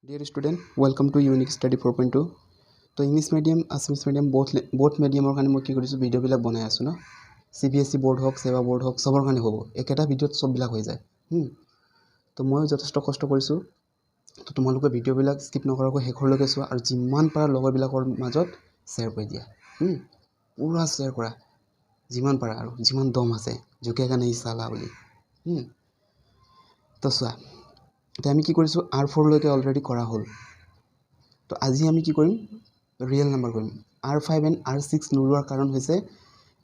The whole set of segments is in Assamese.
Dear student, welcome to Unique Study 4.2. तो English medium Assamese medium both मीडियমৰ কাৰণে মই কি কৰিছোঁ ভিডিঅ'বিলাক বনাই আছোঁ ন CBSE বোৰ্ড হওক সেৱা বোৰ্ড হওক সবৰ কাৰণে হ'ব একেটা ভিডিঅ'ত সববিলাক হৈ যায় তো মই যথেষ্ট কষ্ট কৰিছোঁ তো তোমালোকে ভিডিঅ'বিলাক স্কিপ নকৰাকৈ শেষলৈকে চোৱা আৰু যিমান পাৰা লগৰবিলাকৰ মাজত শ্বেয়াৰ কৰি দিয়া পুৰা শ্বেয়াৰ কৰা যিমান পাৰা আৰু যিমান দম আছে জুকেগা নাই চালা বুলি তো চোৱা এতিয়া আমি কি কৰিছোঁ R4 লৈকে অলৰেডি কৰা হ'ল তো আজি আমি কি কৰিম ৰিয়েল নাম্বাৰ কৰিম R5 এণ্ড R6 নোলোৱাৰ কাৰণ হৈছে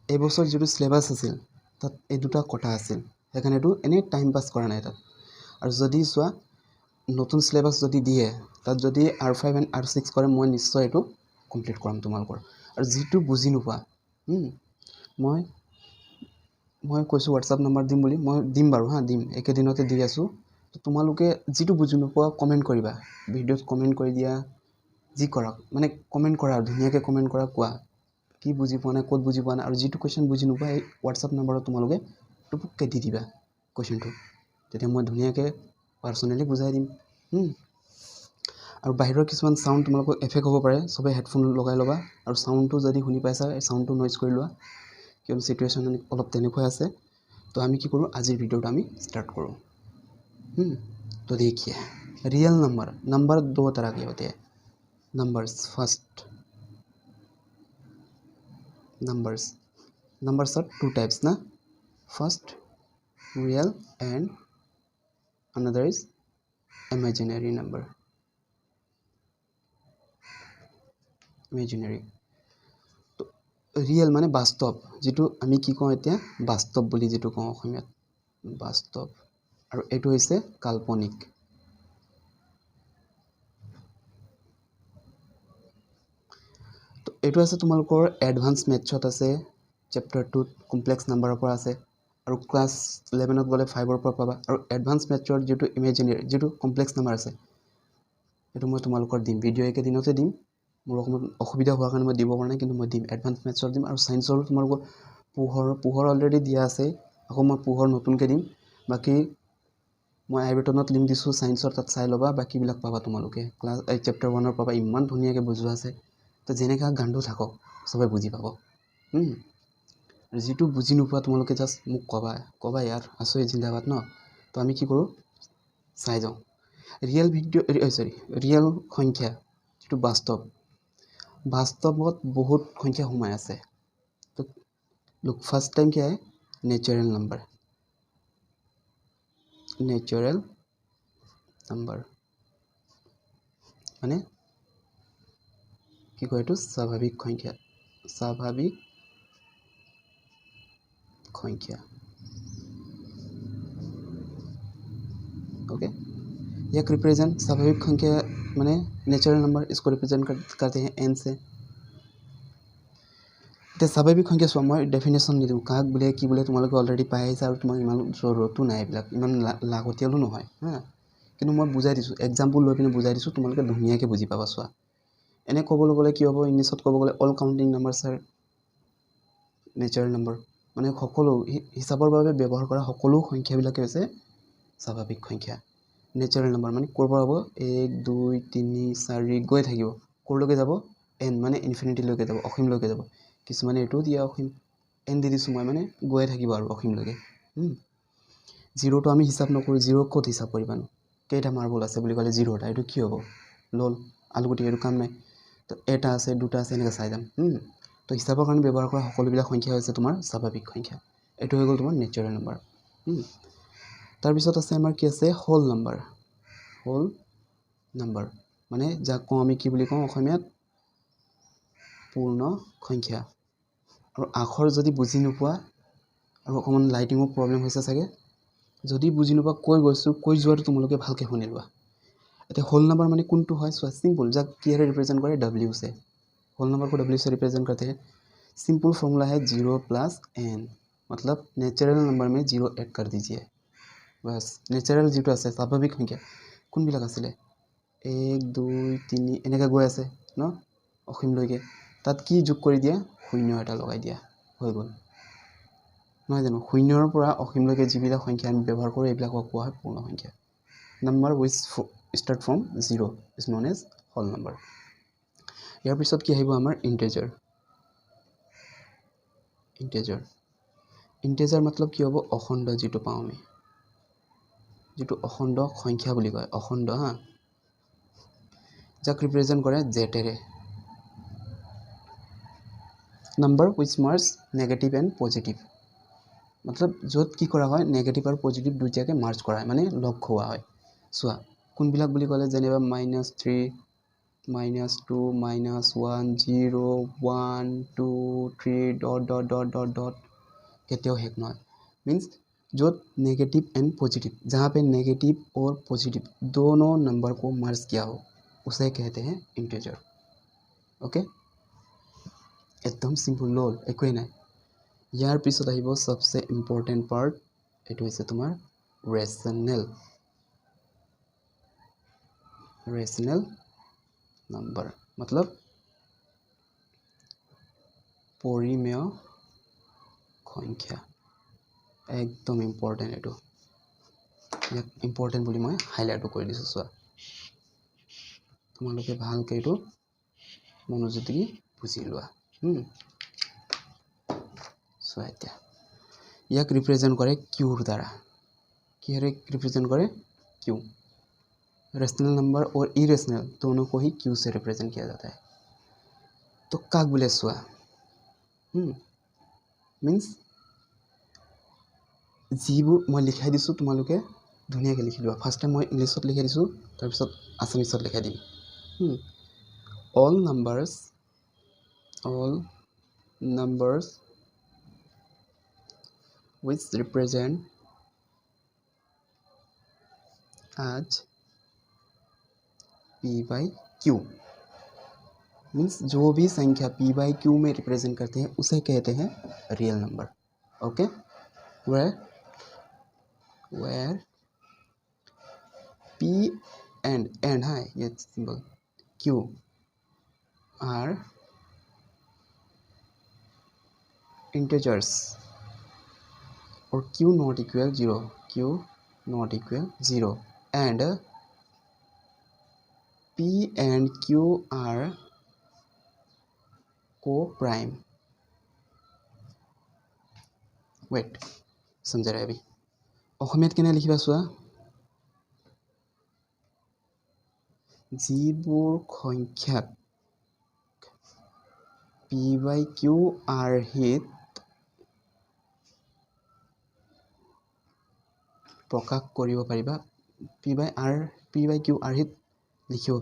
এই বছৰ যেটো সিলেবাস আছিল তাত এই দুটা কথা আছিল সেইকাৰণে এটো এনে টাইম পাস কৰা নাই তাত আৰু যদি চোৱা নতুন সিলেবাস যদি দিয়ে তাত যদি R5 এণ্ড R6 কৰে মই নিশ্চয় এটো কমপ্লিট কৰাম তোমালোকৰ আৰু যেটো বুজি নোপোৱা মই কৈছো WhatsApp নম্বৰ দিম বুলি মই দিম বাৰু দিম একেদিনতে দি আছো তো তোমালোকে যেটো বুজি নোপোৱা কমেন্ট কৰিবা ভিডিঅ'ত কমেন্ট কৰি দিয়া যি কৰক মানে কমেন্ট কৰা ধুনিয়াকে কমেন্ট কৰা কোৱা কি বুজি পোৱা নাই ক'ত বুজি পোৱা নাই আৰু যেটো কোৱেশ্চন বুজি নোপোৱা এই WhatsApp নম্বৰত তোমালোকে টুপুককে দি দিবা কোৱেশ্চনটো তেতিয়া মই ধুনিয়াকে পাৰ্সোনালি বুজাই দিম আৰু বাহিৰৰ কিছুমান সাউন্ড তোমালোকৰ এফেক্ট হ'ব পাৰে সবে হেডফোন লগাই লবা আৰু সাউন্ডটো যদি শুনি পাইছা এই সাউন্ডটো নইজ কৰি লোৱা কিয়নো সিচুৱেচন অলপ তেনেকৈ আছে তো আমি কি কৰো আজিৰ ভিডিঅ'টো আমি স্টাर्ट करो तो देखिए रियल नंबर दो तरह के होते हैं नंबर्स आर टू टाइप्स ना first real and another is imaginary number तो रियल माने वास्तव जेटू आमी की कওঁ এতিয়া वास्तव বুলি যেটো কওঁ অসমীয়াত वास्तव আৰু এটো হৈছে কাল্পনিক তো এটো আছে তোমালোকৰ এডভান্স মেথছত আছে চ্যাপ্টাৰ 2 কমপ্লেক্স নাম্বাৰৰ পৰা আছে আৰু ক্লাস 11 ত গলে 5 ৰ পৰা পাবা আৰু এডভান্স মেথছৰ যেটো ইমাজিনাৰি যেটো কমপ্লেক্স নাম্বাৰ আছে এটো মই তোমালোকৰ দিম ভিডিও একে দিনতে দিম মোৰ অকমান অসুবিধা হোৱাৰ কাৰণে মই দিব পৰা নাই কিন্তু মই দিম এডভান্স মেথছৰ দিম আৰু সায়েন্সৰ তোমালোকৰ পোহৰ অলৰেডি দিয়া আছে আকৌ মই পোহৰ নতুনকে দিম বাকি মই আই বাটনত লিংক দিছো সায়েন্সৰ তাত চাই লবা বাকি বিলাক পাবা তোমালোকে ক্লাস চ্যাপ্টাৰ 1 ৰ পাবা ইমান ধুনিয়াকে বুজোৱা আছে তো যেনেকা গান্ডু থাকক সবে বুজি পাব আৰু যেটো বুজি নোপোৱা তোমালোকে জাস্ট মোক কবা यार আসোই জিন্দাবাদ ন তো আমি কি কৰো চাই যাও रियल संख्या যেটো वास्तवত बहुत संख्या हुमाय আছে तो लुक फर्स्ट टाइम क्या है नेचुरल नंबर माने কি কয় এটো স্বাভাৱিক সংখ্যা ओके यह रिप्रेजेंट स्वाभाविक संख्या माने नेचुरल नंबर इसको रिप्रेजेंट करते हैं n से ते स्वाभाविक संख्या सो মই डेफिनेशन নিদিও কাক বলে কি বলে তোমালোকে অলৰেডি পাই আহিছা আৰু তোমাক ইমান জৰুৰতো নাই এইবিলাক ইমান লাগতিয়ালো নহয় কিন্তু মই বুজাই দিছো एग्जांपल লৈ পিনে বুজাই দিছো তোমালোকে ধুনিয়াকে বুজি পাবা সোৱা এনে ক'বলৈ গলে কি হ'ব ইংলিশত ক'ব গলে all counting numbers are natural number মানে সকলো হিসাবৰ বাবে ব্যৱহাৰ কৰা সকলো সংখ্যাবিলাকে হৈছে স্বাভাৱিক সংখ্যা नेचुरल नंबर माने কৰব হ'ব 1 2 3 4 গৈ থাকিব কৰলৈকে যাব n माने ইনফিনিটি লৈকে যাব অসীম লৈকে যাব কিছুমানে এটো দিয়া অসীম n দি দিছো মই মানে গৈ থাকিব আৰু অসীম লৈকে জিৰো তো আমি হিসাব নকৰো জিৰো ক'ত হিসাব কৰিবানো কেইটা মাৰ্বল আছে বুলি কলে জিৰোটা এটো কি হ'ব লল আলুগুটি এটো কাম নাই তো এটা আছে দুটা আছে এনেকা চাই যাম তো হিসাবৰ কাৰণে ব্যৱহাৰ কৰা সকলোবিলাক সংখ্যা হৈছে তোমাৰ স্বাভাৱিক সংখ্যা এটো হৈ গল তোমাৰ নেচুৰেল নাম্বাৰ তাৰ পিছত আছে আমাৰ কি আছে হোল নাম্বাৰ মানে যাক আমি কি বুলি কওঁ অসমীয়াত পূৰ্ণ সংখ্যা আৰু আখৰ যদি বুজি নোপোৱা আৰু অকমান লাইটিংৰ প্ৰবলেম হৈছে চাগে যদি বুজি নোপোৱা কৈ যোৱাটো তোমালোকে ভালকে শুনি লোৱা এটা হোল नंबर माने কোনটো হয় সো सिंपल যাক কিৰে रिप्रेजेंट करे w से होल नंबर को w से रिप्रेजेंट करते हैं सिंपल फॉर्मूला है 0 प्लस n मतलब नेचुरल नंबर में 0 ऐड कर दीजिए बस नेचुरल जेটো আছে স্বাভাৱিক সংখ্যা কোন বিলাক আছিল 1 2 3 এনেকা গৈ আছে ন অসীম লৈকে তাত কি যোগ কৰি দিয়া শূন্য এটা লগাই দিয়া হৈ গল নহয় জানো শূন্যৰ পৰা অসীম লৈকে যিবিলাক সংখ্যা আমি ব্যৱহাৰ কৰো এইবিলাকক কোৱা হয় পূৰ্ণ সংখ্যা number start from 0 is known as whole number. ইয়াৰ পিছত কি আহিব আমাৰ integer. integer मतलब কি হ'ব অখণ্ড যেটো পাওঁ আমি যেটো অখণ্ড সংখ্যা বুলি কয় অখণ্ড হা যাক ৰিপ্ৰেজেন্ট কৰে z array number which marks negative and positive मतलब য'ত কি কৰা হয় নেগেটিভ আৰু পজিটিভ দুইটাকে মাৰ্জ কৰা হয় মানে লগ খোৱা হয় চোৱা কোনবিলাক বুলি ক'লে যেনেবা -3 -2 -1 0 1 2 3 dot dot dot dot dot केतेও हेक নহয় मींस जो नेगेटिव एंड पॉजिटिव जहाँ पे नेगेटिव और पॉजिटिव दोनों नंबर को मर्ज किया हो उसे कहते हैं इंटीजर ओके एकदम सिंपल लोल একোই নাই यार पिছত আহিব सबसे इम्पोर्टेंट पार्ट एटो হৈছে তোমাৰ रेशनल नंबर मतलब परिमेय संख्या एकदम इम्पोर्टेंट एटो इम्पोर्टेंट বুলি মই হাইলাইট কৰি দিছো চোৱা তোমালোকে ভালকৈ এটো মনোযোগ দি বুজি লোৱা চোৱা এতিয়া ইয়াক रिप्रेजेंट करे q द्वारा किहरे रिप्रेजेंट करे q रेशनल नंबर और इरेशनल दोनों को ही q से रिप्रेजेंट किया जाता है तो काक बोले चुआ मीन्स जीबुर मैं लिखाई दिसु तुमालोके धुनियाके लिखि लोवा फार्स्ट टाइम मैं इंग्लिशत लिखाई दिसु तार पिছত आसामिसत लिखाई दिम all numbers which represent as p by q means जो भी संख्या p by q में रिप्रेजेंट करते हैं उसे कहते हैं real number okay where p and है ये symbol q are integers or q not equal 0 and p and q are co-prime wait समझ रहे अभी অসমীয়াত কেনে লিখিবা চোৱা যিবোৰ সংখ্যাক p by q r হিত प्रकाश কৰিব পাৰিবা p by q r হিত লিখিব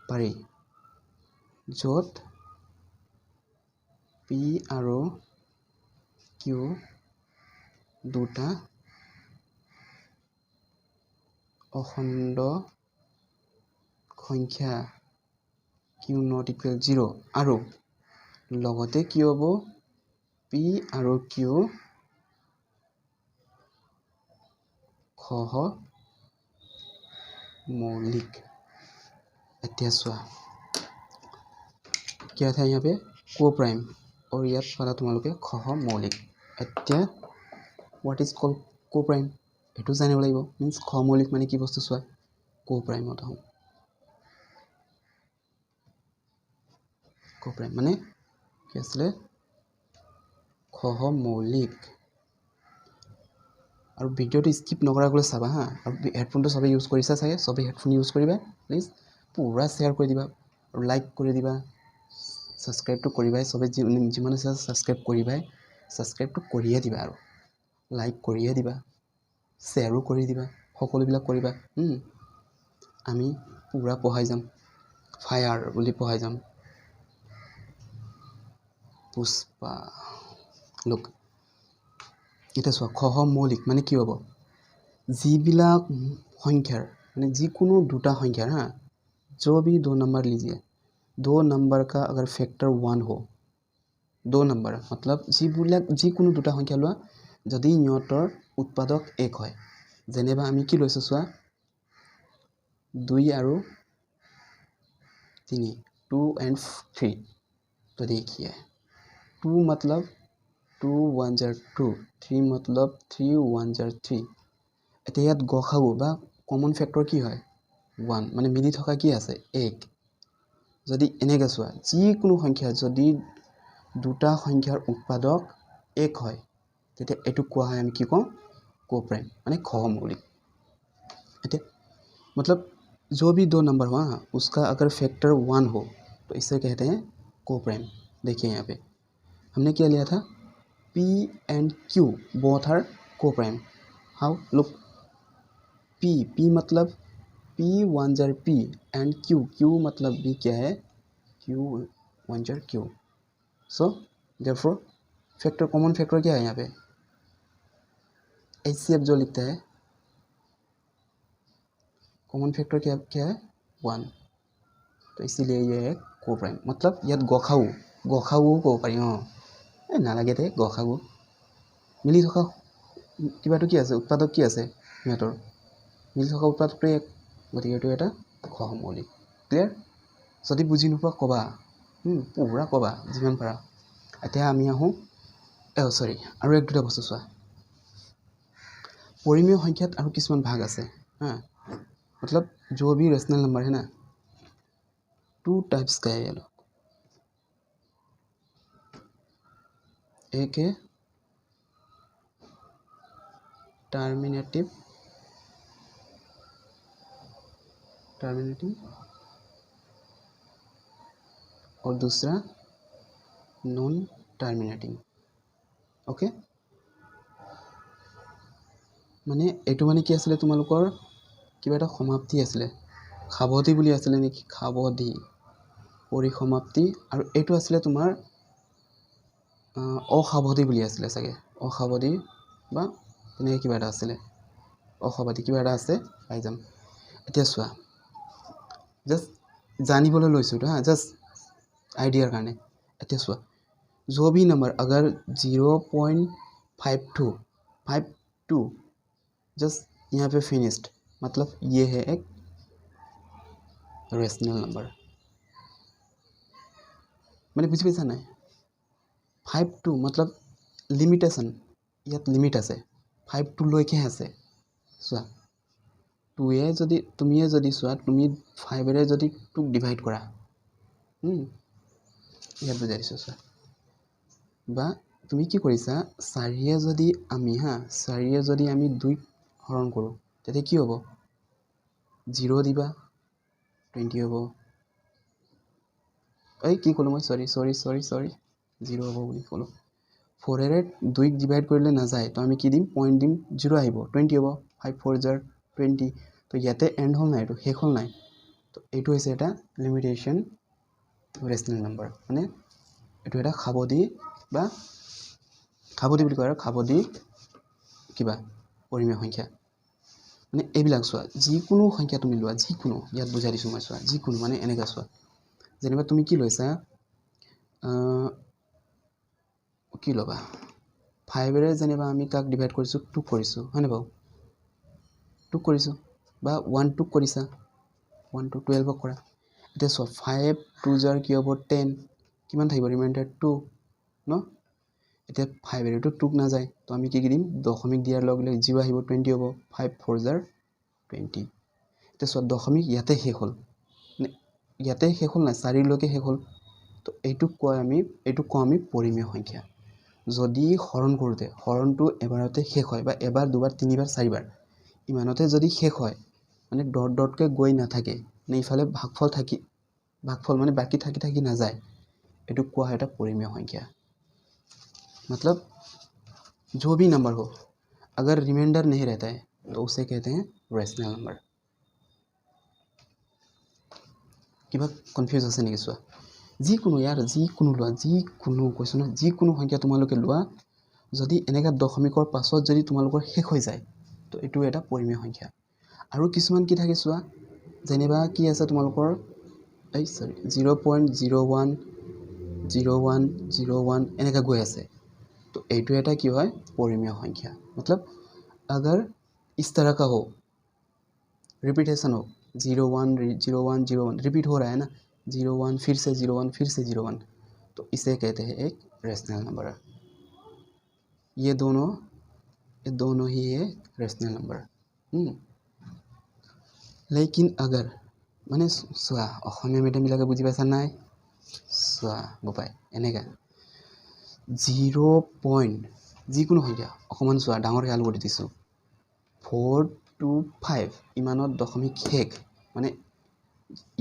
পাৰি য'ত p আৰু q দুটা অখণ্ড সংখ্যা q not equal 0 আৰু লগতে কি হ'ব p আৰু q সহ मौलिक এতিয়া চোৱা क्या था यहाँ पे को प्राइम और याद वाला तुम्हारे खह मौलिक এতিয়া व्हाट इज कॉल्ड को प्राइम एटू जानिब লাগিব मीन्स ख मौलिक माने की बस्तु चुआ को प्राइम होता हूँ को प्राइम माने কি আসলে खह मौलिक और वीडियो तो स्किप नकराकले चाबा हाँ और हेडफोन तो सबे यूज करिसा चागे सबे हेडफोन यूज करिबा प्लीज पूरा शेयर कर दिबा और लाइक कर दिबा सब्सक्राइब तो करिबाय सबे जिमान सब्सक्राइब करिबाय सब्सक्राइब तो करिए दिबा और लाइक करिए दिबा शेयरो कर दिबा सकलोबिला करिबा आमी पूरा पढ़ाई जाम फायर বুলি पढ़ाई जाम पुष्पा लोक এটা চোৱা খহ মৌলিক মানে কি হ'ব যিবিলাক সংখ্যাৰ মানে যিকোনো দুটা সংখ্যাৰ हाँ जो भी दो नंबर लीजिए दो नंबर का अगर फैक्टर 1 हो दो नंबर मतलब যিকোনো দুটা সংখ্যা লোৱা যদি ইহঁতৰ উৎপাদক 1 হয় যেনেবা আমি কি লৈছো চোৱা 2 আৰু 3 2 and 3 तो देखिए 2 मतलब 2 2 1 जार 2 3 मतलब 3 1 जार 3 এতিয়া ইয়াত গসাগু বা কমন ফেক্টৰ কি হয় 1 মানে মিলি থকা কি আছে 1 যদি এনেকৈ চোৱা যিকোনো সংখ্যা যদি দুটা সংখ্যাৰ উৎপাদক 1 হয় তেতিয়া এটুক কোৱা হয় আমি কি কওঁ कोप्राइम माने सहमौलिक ठीक मतलब जो भी दो नंबर हुआ उसका अगर फैक्टर 1 हो तो इसे कहते हैं कोप्राइम। देखिए यहाँ पे हमने क्या लिया था P and Q both are coprime. How look P मतलब P 1 जार P एंड Q मतलब भी क्या है Q 1 जार Q। So therefore factor common factor क्या है यहाँ पे HCF जो लिखता है कॉमन फैक्टर क्या क्या है 1 तो इसीलिए ये है कोप्राइम मतलब याद गखाऊ कब पारि हाँ नालागे दे गखाऊ मिली थका किबाটো কি আছে উৎপাদক কি আছে ইহঁতৰ মিলি থকা উৎপাদকটো এক গতিকে এইটো এটা সহমৌলিক ক্লিয়াৰ যদি বুজি নোপোৱা ক'বা পুৰা ক'বা যিমান পাৰা এতিয়া আমি আহোঁ সৰি আৰু এক দুটা বস্তু চোৱা परिमेय संख्यात और किसुमान भाग आसे हाँ मतलब जो भी रेशनल नंबर है ना 2 टाइप्स का है ये लोग एक है टर्मिनेटिव और दूसरा नॉन टर्मिनेटिंग ओके माने एटू माने कि आसले तुमालोकर किबा एटा समाप्ति आसले खाबदी बुली आसले नेকি खाबदी परिसमाप्ति और एटू आसले तुमार अखाबदी बुली आसले सके अखाबदी बा तने किबा एटा आसले अखाबदी किबा एटा आसे पाइ जाम এতিয়া চোৱা जस्ट जानिবলৈ লৈছো हाँ जस्ट आइडियार কাৰণে এতিয়া চোৱা जो भी नंबर अगर 0.52 जस्ट यहाँ पे फिनिश्ड मतलब ये है एक रेशनल नंबर मैंने बुझी पाइसा ना 52 मतलब लिमिटेशन यात लिमिट आसे 52 লৈকে আছে চোৱা 2 যদি তুমিয়ে যদি চোৱা তুমি 5 ৰে যদি 2 ডিভাইড কৰা ইয়াত বুজাই দিছো চোৱা বা তুমি কি কৰিছা 4 যদি আমি 4 যদি আমি 2 হৰণ কৰো তেতিয়া কি হ'ব 0 দিবা 20 হ'ব এই কি কলো মই সরি 0 হ'ব বুলি কলো 4 रे 2 ডিভাইড কৰিলে না যায় তো আমি কি দিম পইণ্ট দিম 0 আহিব 20 হ'ব 5 4 জাৰ 20 তো ইয়াতে এন্ড হল নাই তো শেষ হল নাই তো এইটো হৈছে এটা লিমিটেশন ৰেশনাল নাম্বাৰ মানে এইটো এটা খাবদি বা খাবদি বুলি কয় আৰু খাবদি কিবা পৰিমেয় সংখ্যা মানে এইবিলাক চোৱা যিকোনো সংখ্যা তুমি লোৱা যিকোনো ইয়াত বুজাই দিছো মই চোৱা যিকোনো মানে এনেকা চোৱা যেনিবা তুমি কি লৈছা কি লবা 5 रे যেনিবা আমি কাক ডিভাইড কৰিছো 2 কৰিছো হয়নে বাও 2 কৰিছো বা 1 2 কৰিছা 1 to 12 কৰা এতিয়া সব 5 2 জাৰ কি হ'ব 10 কিমান থাকিব ৰিমাইন্ডাৰ 2 ন এতিয়া 5 रे तो 2 না যায় তো আমি কি দিম দশমিক দিয়াৰ লগে লগে 0 আহিব 20 হ'ব 5 4 জাৰ 20 এতিয়া সব দশমিক ইয়াতে শেষ হল ইয়াতে শেষ হল না 4 লৈকে শেষ হল তো এইটো কয় আমি পৰিমেয় সংখ্যা যদি হৰণ কৰোতে হৰণটো এবাৰতে শেষ হয় বা এবাৰ দুবাৰ তিনিবাৰ চাৰিবাৰ ইমানতে যদি শেষ হয় মানে ডট ডটকে গৈ না থাকে মানে ইফালে ভাগফল মানে বাকি থাকি না যায় এটু কোৱা হয় এটা পৰিমেয় সংখ্যা मतलब जो भी नंबर हो अगर रिमाइंडर नहीं रहता है तो उसे कहते हैं रेशनल नंबर কিবা কনফিউজ আছে নেকি চোৱা যিকোনো ইয়াৰ যিকোনো লোৱা যিকোনো কৈছো না যিকোনো সংখ্যা তোমালোকে লোৱা যদি এনেকা দশমিকৰ পাছত যদি তোমালোকৰ শেষ হৈ যায় তো এটো এটা পৰিমেয় সংখ্যা আৰু কিছুমান কি থাকে চোৱা যেনিবা কি আছে তোমালোকৰ এই সৰি 0.01 এনেকা গৈ আছে तो एटू एटा की है परिमेय संख्या मतलब अगर इस तरह का हो रिपीटेशन हो 0 1 रिपीट हो रहा है ना 0 1 फिर से 0 1 फिर से 0 1 तो इसे कहते हैं एक रेशनल नंबर ये दोनों ही है रेशनल नम्बर। लेकिन अगर माने चोৱা অসমীয়া মিডিয়ামবিলাকে বুজি পাইছা নাই চোৱা বোপাই এনেকৈ 0. যিকোনো সংখ্যা অকণমান চোৱা ডাঙৰকৈ আলু কৰি দিছোঁ 425 ইমানত দশমিক শেষ মানে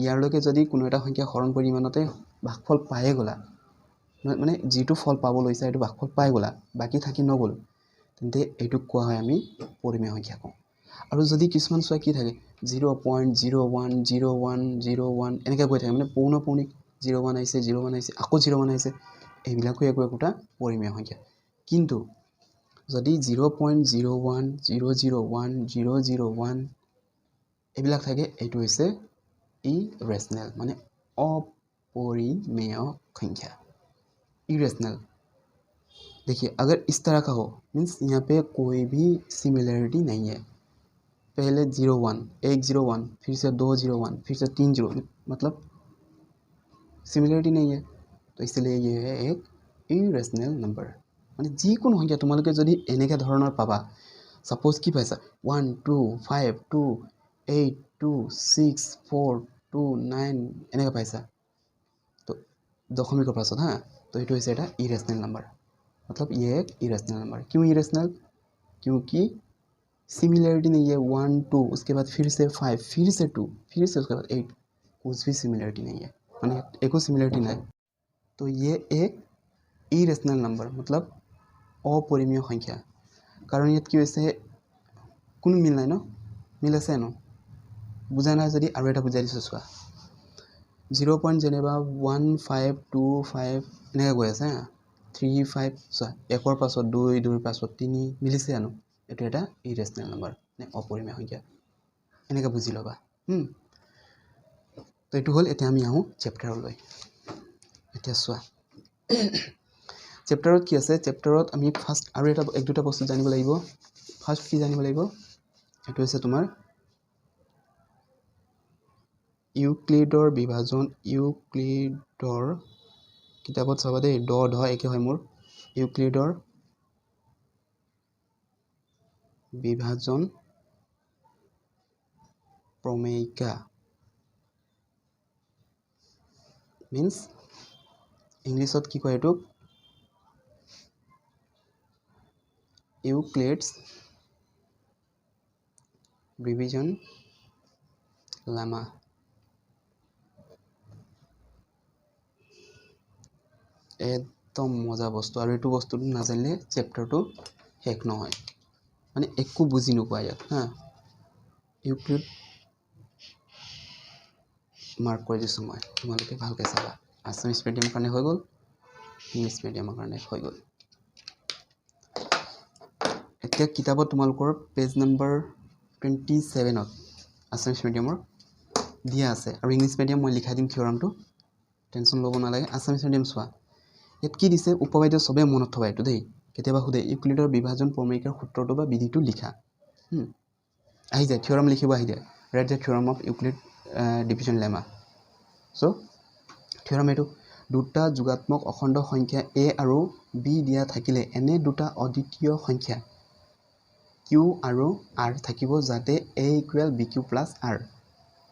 ইয়াৰলৈকে যদি কোনো এটা সংখ্যা হৰণ কৰি ইমানতে ভাগফল পায়ে গ'লা মানে যিটো ফল পাব লৈছা এইটো ভাগফল পাই গ'লা বাকী থাকি নগ'ল তেন্তে এইটোক কোৱা হয় আমি পৰিমেয় সংখ্যা কওঁ। আৰু যদি কিছুমান চোৱা কি থাকে 0.010101 এনেকৈ গৈ থাকে মানে পৌনঃপুনিক 01 আহিছে 01 আহিছে আকৌ 01 আহিছে এইবিলাকো একোটা পৰিমেয় সংখ্যা। কিন্তু যদি 0.01001001 এইবিলাক থাকে এইটো হৈছে ইৰেশনেল মানে अपरिमेय संख्या इरेशनल। देखिए अगर इस तरह का हो मीन्स यहाँ पे कोई भी सिमिलरिटी नहीं है पहले 01 101 फिर से 201 फिर से 30 मतलब सिमिलरिटी नहीं है तो इसलिए ये है एक इरेशनल नंबर। মানে যিকোনো সংখ্যা তোমালোকে যদি এনেকৈ ধৰণৰ পাবা সাপোজ কি পাইছা 1 2 5 2 8 2 6 4 2 9 এনেকৈ পাইছা तो दशमिকৰ पाছত हाँ तो ये হৈছে এটা इरेशनल नंबर मतलब ये एक इरेशनल नंबर। क्यों इरेशनल? क्योंकि सिमिलरिटी नहीं है 1 2 उसके बाद फिर से 5 फिर से 2 फिर से उसके बाद 8 कुछ भी सिमिलरिटी नहीं है माने एको सिमिलरिटी नहीं तो ये एक इरेशनल नंबर मतलब अपरिमेय संख्या। कारण ইয়াত কি হৈছে কোনো মিল নাই ন মিল আছে ন বুজা নাই যদি আৰু এটা বুজাই দিছোঁ চোৱা 0.125 এনেকৈ গৈ আছে 35 চোৱা 1ৰ পাছত 2 2ৰ পাছত 3 মিলিছে জানো এইটো এটা ইৰেশনেল নম্বৰ মানে অপৰিমেয় সংখ্যা এনেকৈ বুজি ল'বা। তো এইটো হ'ল এতিয়া আমি আহোঁ চেপ্টাৰলৈ। এতিয়া চোৱা চেপ্টাৰত কি আছে চেপ্টাৰত আমি ফাৰ্ষ্ট আৰু এটা এক দুটা বস্তু জানিব লাগিব। ফাৰ্ষ্ট কি জানিব লাগিব এইটো হৈছে তোমাৰ ইউক্লিডৰ বিভাজন ইউক্লিডৰ কিতাপত চাবা দেই ড ঢ একে হয় মোৰ ইউক্লিডৰ বিভাজন প্ৰমেয়িকা মিন্স ইংলিছত কি কয় এইটোক ইউক্লিডছ ডিভিজন লেমা। একদম মজা বস্তু আৰু এইটো বস্তুটো নাজানিলে চেপ্টাৰটো শেষ নহয় মানে একো বুজি নোপোৱা ইয়াত হা ইউক্লিড মাৰ্ক কৰি দিছোঁ মই তোমালোকে ভালকৈ চাবা আছামিজ মিডিয়ামৰ কাৰণে হৈ গ'ল ইংলিছ মিডিয়ামৰ কাৰণে হৈ গ'ল। এতিয়া কিতাপত তোমালোকৰ পেজ নম্বৰ 27ত আছামিজ মিডিয়ামৰ দিয়া আছে আৰু ইংলিছ মিডিয়াম মই লিখাই দিম থিয়ৰামটো টেনশ্যন ল'ব নালাগে। আছামিজ মিডিয়াম চোৱা ইয়াত কি দিছে উপবাদ্য চবেই মনত থবা এইটো দেই কেতিয়াবা সোধে ইউক্লিডৰ বিভাজন প্ৰমেয়িকাৰ সূত্ৰটো বা বিধিটো লিখা আহি যায় থিয়ৰাম লিখিব আহি যায় right the theorem of Euclid division lemma. So' theorem এইটো দুটা যোগাত্মক অখণ্ড সংখ্যা এ আৰু বি দিয়া থাকিলে এনে দুটা অদ্বিতীয় সংখ্যা কিউ আৰু আৰ থাকিব যাতে A equal B Q plus R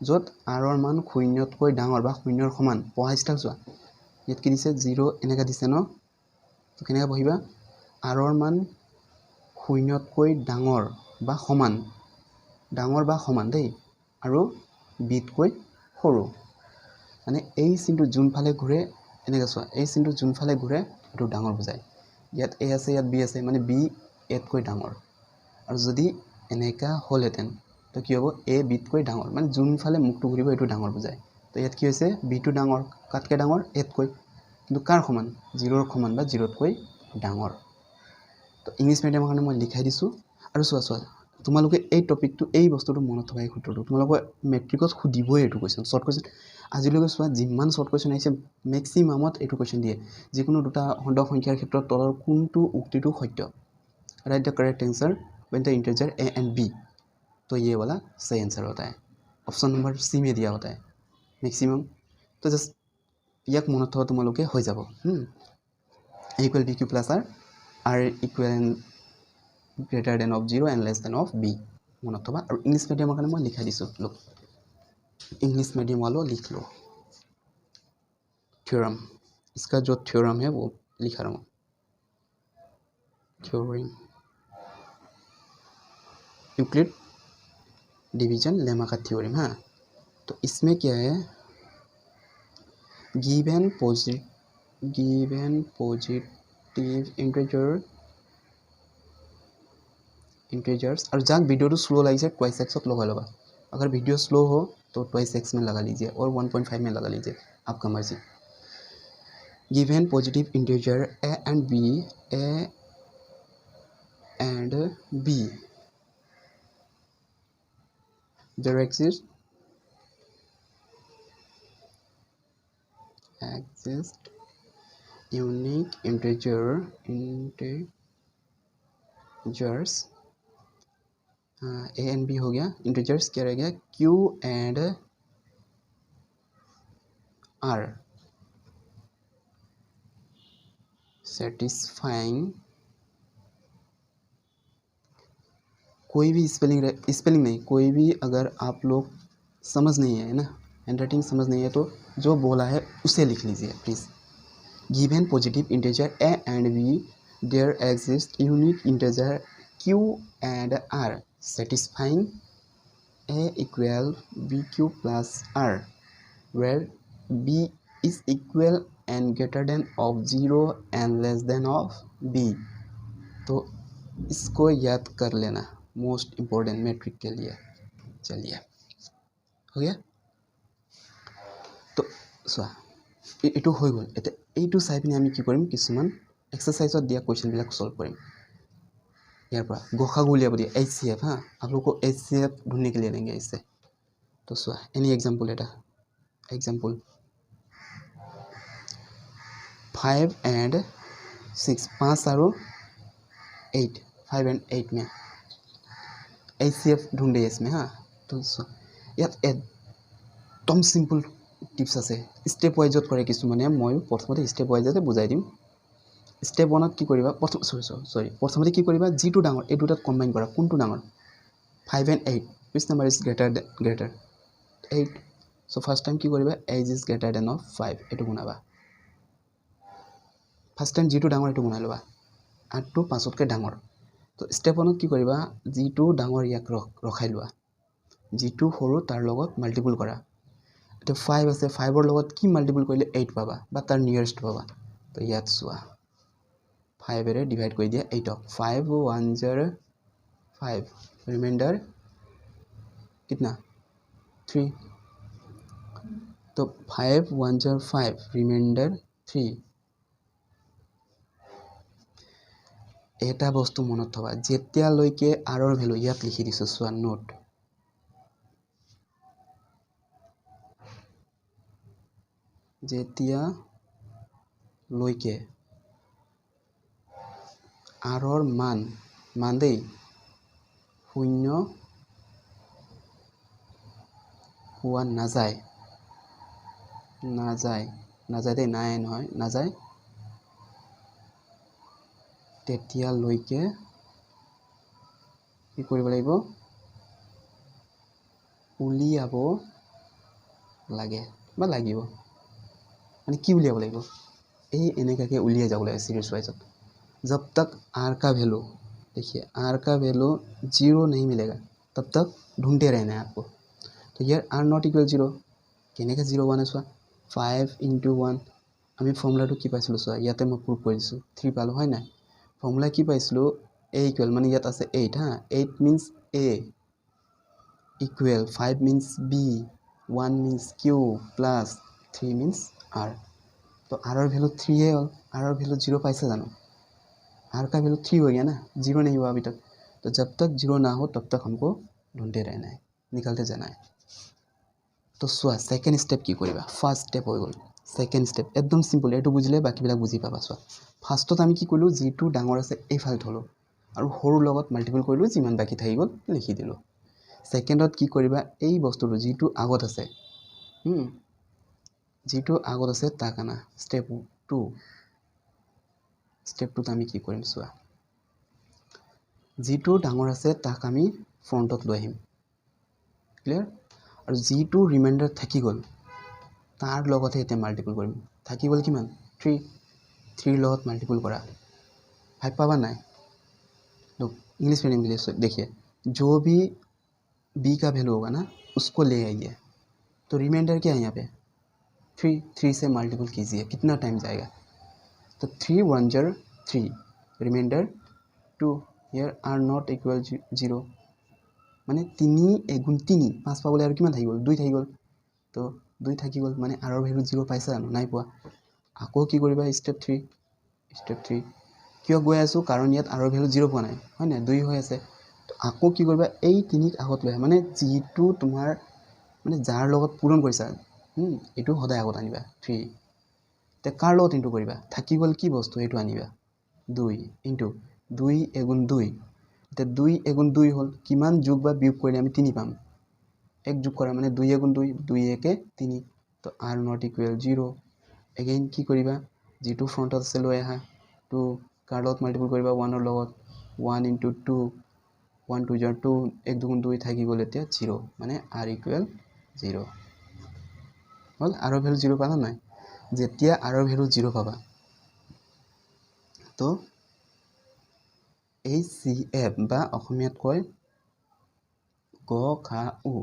য'ত আৰৰ মান শূন্যতকৈ ডাঙৰ বা শূন্যৰ সমান পঢ়া ষ্টাইল চোৱা ইয়াত কি দিছে 0 এনেকৈ দিছে ন তো কেনেকৈ পঢ়িবা আৰৰ মান শূন্যতকৈ ডাঙৰ বা সমান দেই আৰু বিতকৈ সৰু মানে এই চিনটো যোনফালে ঘূৰে এনেকৈ চোৱা এই চিনটো যোনফালে ঘূৰে এইটো ডাঙৰ বুজায় ইয়াত এ আছে ইয়াত বি আছে মানে বি এতকৈ ডাঙৰ আৰু যদি এনেকা হ'লহেঁতেন তো কি হ'ব এ বিতকৈ ডাঙৰ মানে যোনফালে মুখটো ঘূৰিব এইটো ডাঙৰ বুজায়। তো ইয়াত কি হৈছে বিটো ডাঙৰ কাতকৈ ডাঙৰ এতকৈ কিন্তু কাৰ সমান 0ৰ সমান বা 0তকৈ ডাঙৰ। তো ইংলিছ মিডিয়ামৰ কাৰণে মই লিখাই দিছোঁ আৰু চোৱা তোমালোকে এই টপিকটো এই বস্তুটো মনত থবা এই সূত্ৰটো তোমালোকৰ মেট্ৰিকত সুধিবই এইটো কুৱেশ্যন শ্বৰ্ট কুৱেশ্যন আজিলৈকে চোৱা যিমান শ্বৰ্ট কুৱেশ্যন আহিছে মেক্সিমামত এইটো কুৱেশ্যন দিয়ে যিকোনো দুটা অখণ্ড সংখ্যাৰ ক্ষেত্ৰত তলৰ কোনটো উক্তিটো সত্য write the correct answer when the integer A and B तो ये वाला सही आंसर होता है ऑप्शन नंबर सी में दिया होता है मैक्सिमम। तो जस्ट ইয়াক মনত থোৱা তোমালোকে হৈ যাব equal B Q plus R r equal and greater than of 0 and less than of b মনত থবা আৰু ইংলিছ মিডিয়ামৰ কাৰণে মই লিখা দিছোঁ লোক इंग्लिश मीडियम वालों लिख लो थ्योरम इसका जो थ्योरम है वो लिखा रहा हूँ थ्योरम यूक्लिड डिवीजन लेमा का थ्योरम हाँ तो इसमें क्या है गिवन पॉजिटिव इंटीजर्स और जहाँ वीडियो तो स्लो लगे ट्वाइस एक्सत लगा लगा अगर वीडियो स्लो हो तो ट्वाइस एक्स में लगा लीजिए और 1.5 में लगा लीजिए आपका मर्जी given positive integer a and b there exist unique integers a and b हो गया इंटीजर्स क्या रह गया q and r satisfying कोई भी स्पेलिंग नहीं कोई भी अगर आप लोग समझ नहीं है ना हैंडराइटिंग समझ नहीं है तो जो बोला है उसे लिख लीजिए please given positive integer a and b there exist unique integer q and r satisfying a equal bq plus r where b is equal and greater than of 0 and less than of b तो इसको याद कर लेना मोस्ट इम्पोर्टेंट मैट्रिक के लिए चलिए हो गया तो चुआ এইটো হৈ গ'ল এতিয়া এইটো চাই পিনে আমি কি কৰিম কিছুমান एक्सरसाइजत दिया क्वेश्चन बिल्कुल सॉल्व करें यार पर गोखा गुलिया बोलिए HCF हाँ आप लोग को HCF ढूंढने के लिए देंगे इससे तो सुआ एनी एग्जाम्पल एटा एग्जाम्पल 5 and 6 5 और 8 5 and 8 में HCF ढूंढे इसमें हाँ तो यार एकदम सिंपल टिप्स আছে स्टेप वाइजत करे কিছুমানে মই প্ৰথমতে স্টেপ वाइजতে বুজাই দিম स्टेप 1 কি কৰিবা প্ৰথম সৰি প্ৰথমতে কি কৰিবা g2 ডাঙৰ এই দুটাত কম্বাইন কৰা কোনটো ডাঙৰ 5 and 8 which number is greater 8 so first time কি কৰিবা age is greater than of 5 এটো গুণাবা ফাৰ্স্ট টাইম g2 ডাঙৰ এটো গুণাই লবা 8 টো 5 তকৈ ডাঙৰ তো স্টেপ 1 কি কৰিবা g2 ডাঙৰ ইয়াক ৰখাই লোৱা g2 সৰু তাৰ লগত মাল্টিপল কৰা तो 5 আছে 5 ৰ লগত কি মাল্টিপল কৰিলে 8 পাবা বা তাৰ নিয়াৰেষ্ট পাবা তো ইয়াত চোৱা 5 रे डिवाइड कर दिया 8 5 1 0 5 रिमाइंडर कितना 3 तो 5 1 0 5 रिमाइंडर 3 এটা বস্তু মনত থবা যেতিয়া লৈকে r ৰ ভ্যালু ইয়াত লিখি দিছো সোৱা নোট যেতিয়া লৈকে r ৰ মান দেই 0 হোৱা নাযায় দেই নাই নহয় নাযায় তেতিয়া লৈকে কি কৰিব লাগিব উলিয়াব লাগে বা লাগিব মানে কি উলিয়াব লাগিব এই এনেকাকে উলিয়াই যাব লাগে सीरीज वाइजत जब तक r का वैल्यू देखिए r का वैल्यू 0 नहीं मिलेगा तब तक ढूंढते रहना है आपको तो यार r नॉट इक्वल 0 केनेका 0 1 है 5 into 1 আমি ফর্মুলাটো কি পাইছিলো সোয়া ইয়াতে মই প্ৰুভ কৰি দিছো 3 পালো হয় না ফৰ্মুলা কি পাইছিলো a ইকুৱেল মানে ইয়াত আছে 8 হা 8 means a equal 5 means b 1 means q plus 3 means r तो r और वैल्यू 3 है और r और वैल्यू 0 पाइसे जानो r का वैल्यू 3 हो गया ना 0 नहीं हुआ अभी तक तो जब तक 0 ना हो तब तक हमको ढूंढते रहना है निकालते जाना है तो सोआ सेकेंड स्टेप की करिबा फर्स्ट स्टेप हो गल सेकेंड स्टेप एकदम सिंपल एटु बुझिले बाकी बिला बुझि पाबा सोआ फार्स्टत আমি কি কইলো g2 ডাঙৰ আছে এই ফাল থলো আৰু সৰু লগত মাল্টিপল কৰিলো যিমান বাকি থাকি গল লিখি দিলো সেকেন্ডত কি করিবা এই বস্তুটো g2 আগত আছে g2 আগত আছে তাকানা স্টেপ 2 स्टेप 2 আমি কি কৰিম চোৱা যিটো ডাঙৰ আছে তাক আমি ফ্ৰণ্টত লৈ আহিম ক্লিয়াৰ আৰু যিটো ৰিমাইণ্ডাৰ থাকি গ'ল তাৰ লগতে এটা মাল্টিপল কৰিম থাকি গ'ল কিমান 3 3 লগত মাল্টিপल करा 5 पावा ना लोग इंग्लिश मीडियम के लिए देखिए जो भी b का वैल्यू होगा ना उसको ले आइए तो रिमाइंडर क्या है यहाँ पे 3 से मल्टीपल कीजिए कितना टाइम जाएगा तो 3 1 jar 3 reminder 2 here are not equal 0 माने 3 एगुण 3 5 पाबले और किमान থাকি গ'ল 2 থাকি গ'ল तो 2 থাকি গ'ল মানে r ৰ ভ্যালু 0 পাইছা নাই পোৱা আকৌ কি কৰিবা স্টেপ 3 কিয় গৈ আছো কাৰণ ইয়াত r ৰ ভ্যালু 0 পোৱা নাই হয় না 2 হৈ আছে তো আকৌ কি কৰিবা এই 3 আগত লৈ মানে যিটো তোমাৰ মানে যাৰ লগত পূৰণ কৰিছা এটো সদায় আগত আনিবা 3 তে কাৰ লগত ইনটু কৰিবা থাকি গ'ল কি বস্তু এটো আনিবা 2 ইনটু 2 এগুণ 2 তে 2 এগুণ 2 হল কিমান যোগ বা বিয়োগ কৰিলে আমি 3 পাম এক যোগ কৰা মানে 2 এগুণ 2 2 একে 3 তো r not equal 0 again কি কৰিবা যেটো ফ্ৰন্টত আছে লৈ আহা 2 কাৰ লগত মাল্টিপল কৰিবা 1 ৰ লগত 1 into 2 1 2 jar 2 এক দুগুণ 2 থাকি গ'ল এতিয়া 0 মানে r equal 0 হল r ৰ ভ্যালু 0 পালা নাই যেতিয়া r ৰ ভ্যালু 0 পাবা তো HCF বা অসমীয়াত কয় গ খা উ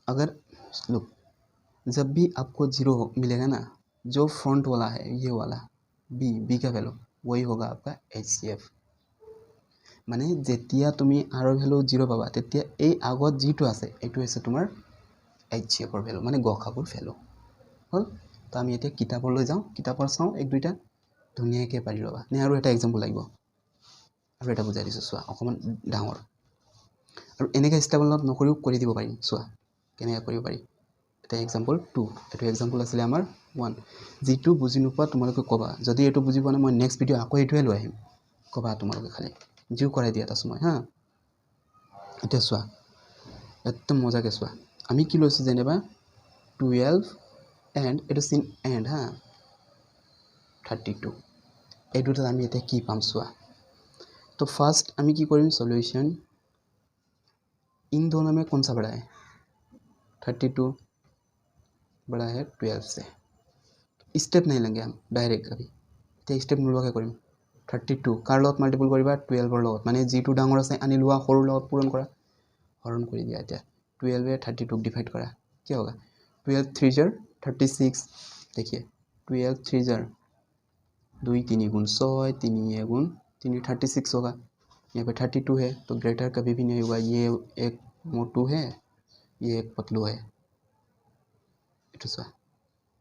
अगर look जब भी आपको 0 मिलेगा ना जो फ्रंट वाला है ये वाला b का वैल्यू वही होगा आपका HCF माने जेतिया तुमी r ৰ ভ্যালু 0 পাবা তেতিয়া এই আগত যেটো আছে এটো আছে তোমাৰ HCF ৰ ভ্যালু মানে গখাবোৰ ভ্যালু হল তো আমি এতিয়া কিতাপৰ লৈ যাও কিতাপৰ চাও এক দুইটা ধুনিয়াকে পাৰি লবা নে আৰু এটা एग्जांपल লাগিব আৰু এটা বুজাই দিছো চোৱা অকমান ডাঙৰ আৰু এনেকা স্টেবলত নকৰিও কৰি দিব পাৰিম চোৱা কেনেকা কৰিব পাৰি এটা एग्जांपल 2 এটো एग्जांपल আছিল আমাৰ 1 যেটো বুজি নোপোৱা তোমালোকে কবা যদি এটো বুজি পোৱা না মই নেক্সট ভিডিও আকৌ এটোৱে লৈ আহিম কবা তোমালোকে খালি জিও কৰাই দিয়া তা সময় হা এটা চোৱা একদম মজাকে চোৱা আমি কি লৈছো যেনেবা 12 and এটো সিন এন্ড হা 32 এই দুটা আমি এটা কি পাম চোৱা तो फर्स्ट আমি কি কৰিম सॉल्यूशन इन दोनों में कौन सा बड़ा है 32 बड़ा है 12 से स्टेप नहीं लेंगे हम डायरेक्ट कभी ते स्टेप नलवा के करिम 32 कार লগত মাল্টিপল কৰিবা 12 ৰ লগত মানে যেটো ডাঙৰ আছে আনি লোৱা সৰু লগত পূৰণ কৰা হৰণ কৰি দিয়া এতিয়া 12 এ 32 ক डिवाइड करा क्या होगा 12 3 jar 36 देखिए 12 3 jar 2 3 गुण 6 3 गुण 3 36 होगा यहाँ पे 32 है तो ग्रेटर कभी भी नहीं होगा ये एक मोटू है ये एक पतलू है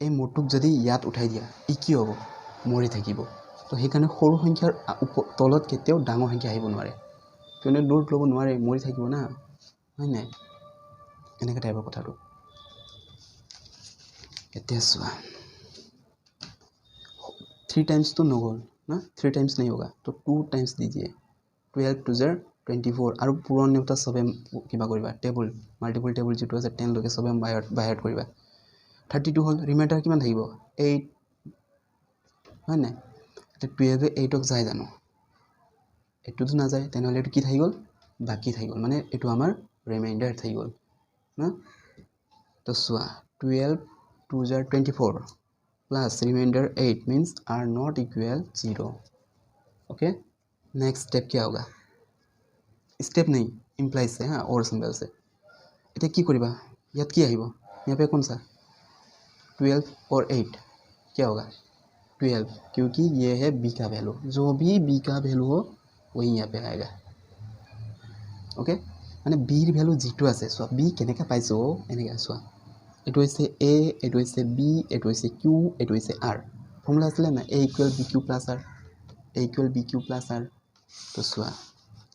এই মোটুক যদি ইয়াত উঠাই দিয়া ই কি হ'ব মৰি থাকিব তো সেইকাৰণে সৰু সংখ্যাৰ তলত কেতিয়াও ডাঙৰ সংখ্যা আহিব নোৱাৰে কিয়নো লোড ল'ব নোৱাৰে মৰি থাকিব না হয় নাই এনেকা টাইপৰ কথাটো এতিয়া চোৱা 3 टाइम्स तो न होल ना 3 टाइम्स नहीं होगा तो 2 टाइम्स दीजिए 12 2 jar 24 और पूर्ण नेउता सबे किबा करिबा टेबल मल्टीपल टेबल जेटो আছে 10 लके सबे बाय ऐड करिबा 32 হল রিমাইন্ডার কিমান থাকিব 8 হয় না তো 12 এ 8 ক যায় জানো এটো তো না যায় তেনহলে এটো কি থাকি গল বাকি থাকি গল মানে এটো আমাৰ রিমাইন্ডার থাকি গল না তো সোয়া 12 2 jar 24 plus remainder 8 means are not equal 0 okay next step क्या होगा स्टेप नहीं इम्प्लाइज से हाँ और सिंबल से इतना की करिबा याद की आइबो यहाँ पे कौन सा 12 और 8 क्या होगा 12 क्योंकि ये है b का वैल्यू जो भी b का वैल्यू हो वही यहाँ पे आएगा ओके माने b ৰ ভ্যালু যেটো আছে সো b কেনেকা পাইছো এনেকা সো এটো হইছে a এটো হইছে b এটো হইছে q এটো হইছে r ফর্মুলা আছিল না a = bq + r a = bq + r তো সোয়া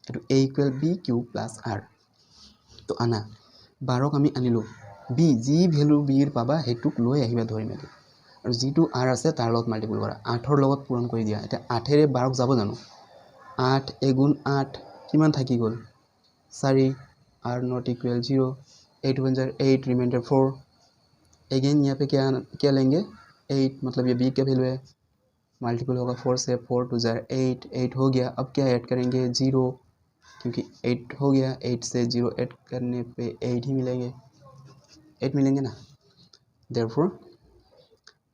এটো a = bq + r তো আনা 12 ক আমি আনিলো b যি ভ্যালু b ৰ পাবা হেতুক লৈ আহিবা ধৰি মেলি আৰু যেটো r আছে তাৰ লগত মাল্টিপল কৰা 8 ৰ লগত পূৰণ কৰি দিয়া এটা 8 ৰে 12 ক যাব জানো 8 এগুণ 8 কিমান থাকি গল 4 r not equal 0 8 1 jar 8 remainder 4 again यहाँ पे क्या लेंगे 8 मतलब ये b का वैल्यू है मल्टीपल होगा 4 से, 4 टू ज़ार 8, 8 हो गया। अब क्या ऐड करेंगे 0, क्योंकि 8 हो गया, 8 से 0 ऐड करने पे 8 ही मिलेंगे, 8 मिलेंगे ना। देयरफॉर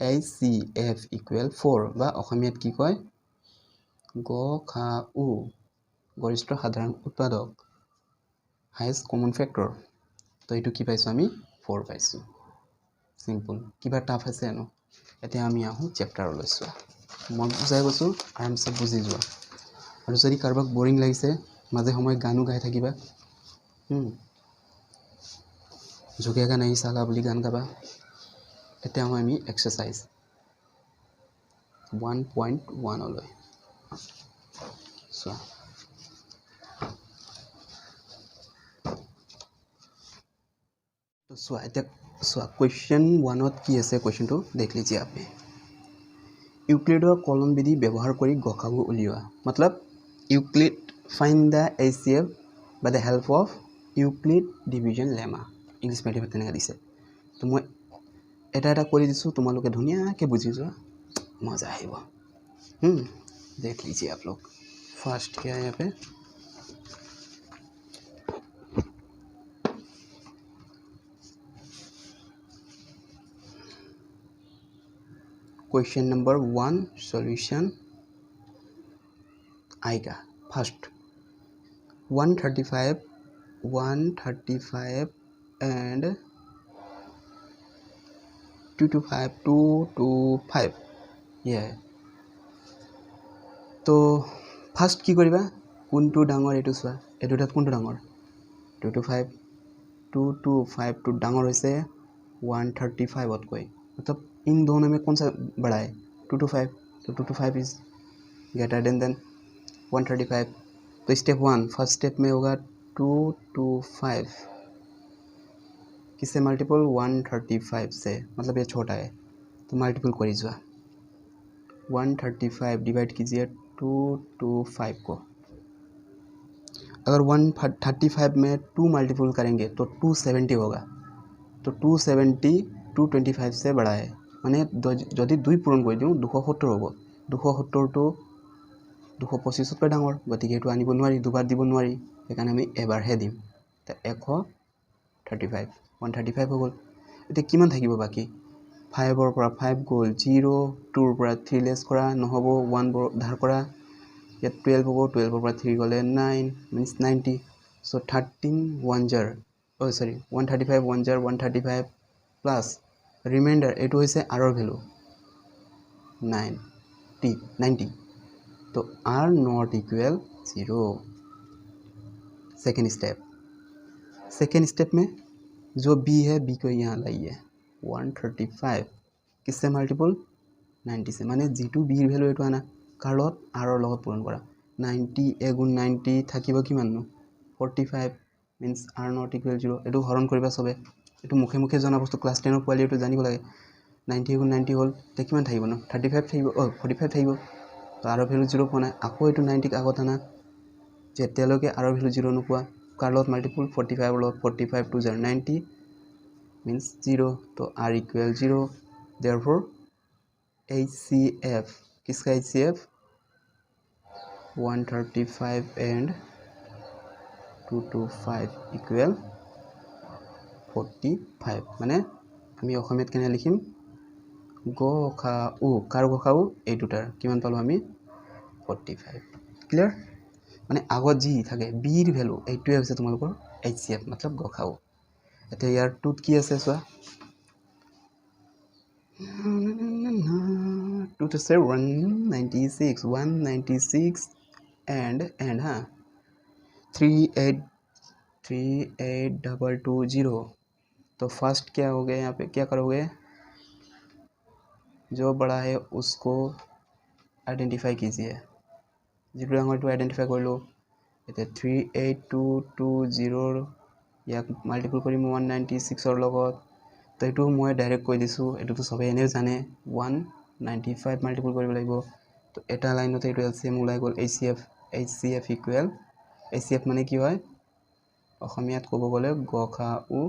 HCF इक्वल 4 বা অসমীয়াত কি কয় গসাউ গৰিষ্ঠ সাধাৰণ উৎপাদক হাইয়েষ্ট কমন ফেক্টৰ। তো এইটো কি পাইছোঁ আমি 4 পাইছোঁ। সিম্পল, কিবা টাফ আছে জানো? এতিয়া আমি আহোঁ চেপ্টাৰলৈ। চোৱা মই বুজাই গৈছোঁ, আৰামছে বুজি যোৱা। আৰু যদি কাৰোবাক বৰিং লাগিছে মাজে সময়ে গানো গাই থাকিবা, ঝুকেগা নাহি চালা বুলি গান গাবা। এতিয়া আহোঁ আমি এক্সাৰচাইজ 1.1লৈ। চোৱা तो चुआ इतना चुआ क्वेश्चन 1 की है क्वेश्चन देख लीजिए आपने ইউক্লিডৰ কলম বিধি ব্যৱহাৰ কৰি গসাগু উলিওৱা। मतलब Euclid find the HCF by the help of Euclid division lemma. English মিডিয়ামত তেনেকৈ দিছে। তো মই এটা এটা কৰি দিছোঁ, তোমালোকে ধুনীয়াকৈ বুজি যোৱা, মজা আহিব। देख लीजिए आप लोग। फर्स्ट क्या है यहाँ पे, क्वेश्चन नंबर 1 सॉल्यूशन आएगा। फर्स्ट 135 एंड 225 ये है। तो फार्स्ट की करिबा कोनटो डाঙर एटु चुआ, एटु दुटात कोनटो डाঙर 225 तो डाঙर होइसे 135 কৈ। मतलब इन दोनों में कौन सा बड़ा है 225, तो 225 इज ग्रेटर देन 135। तो स्टेप 1 फर्स्ट स्टेप में होगा 225 किससे मल्टीपल 135 से, मतलब ये छोटा है तो मल्टीपल कर दीजिए। 135 डिवाइड कीजिए 225 को। अगर 135 में 2 मल्टीपल करेंगे तो 270 होगा। तो 270 225 से बड़ा है, माने जदि 2 पूरण कर दूँ 270 होगा। 270 तो 225 पे डाঙर, गति के आनिब নোৱাৰি, दुबार দিব নোৱাৰি, সেইকাৰণে আমি এবাৰহে দিম। তো 135 135 हो गल। এতিয়া কিমান থাকিব বাকি 5 পৰা 5 গল, 0 2 পৰা 3 लेस करा নহব, 1 ধাৰ কৰা, ইয়াত 12 হ'ব, 12 পৰা 3 গলে 9 मीन्स 90। सो 13 1 जार सॉरी 135 1 जार 135 प्लस रिमाइंडर एटू होइसे आर भैल्यू 90। तो R not equal 0। Second step में जो बी है, बी को यहाँ लाइए 135 किससे मल्टीपल 90 से, माने जी बी भैल्यू एटू आना कार लग आर लग पूरण करा। 90 एगुण 90 থাকিব কিমান 45 मीन्स आर नॉट इक्वल 0। एटू हरण करिबा सबे, एटू मुखे मुखे जना बस्तु क्लास 10 पोवाली एटू जानिब लागे। 90 एगुण 90 हल ते किमान থাকিব 35 থাকিব 45 থাকিব। तो आर भैल्यू 0 पोৱা নাই, আকৌ एटू 90 আগত आना, जेतियाলৈকে आर भैल्यू 0 নোপোৱা कार लग मल्टीपल 45 लग 45 2 जार 90 मीन्स 0। तो आर इक्वल 0। देयरफॉर HCF किसका HCF 135 एंड 225 इक्वल 45। माने आमी অসমীয়াত কেনে লিখিম গসাউ, কাৰ গসাউ এই দুটাৰ কিমান পালো আমি 45। ক্লিয়াৰ, মানে আগত যি থাকে বিৰ ভ্যালু এইটোৱে হৈছে তোমালোকৰ HCF मतलब গসাউ। এতিয়া ইয়াৰ টুত কি আছে চোৱা, टूट से 196 एंड हाँ 38220। तो फर्स्ट क्या हो गया, यहाँ पे क्या करोगे, जो बड़ा है उसको आइडेंटिफाई कीजिए, जितना डाঙर तो आइडेंटिफाई कर लो। इतना 38220 याक मल्टीपल करिम 196 লগত। तो ये मैं डायरेक्ट কৈ দিছোঁ, এইটো সবে এনেও জানে 195 मल्टीपल কৰিব লাগিব। तो এটা লাইনতে এইটো এলচিএম ওলাই গ'ল HCF ইকুৱেল HCF মানে কি হয় অসমীয়াত ক'ব গ'লে গসাউ,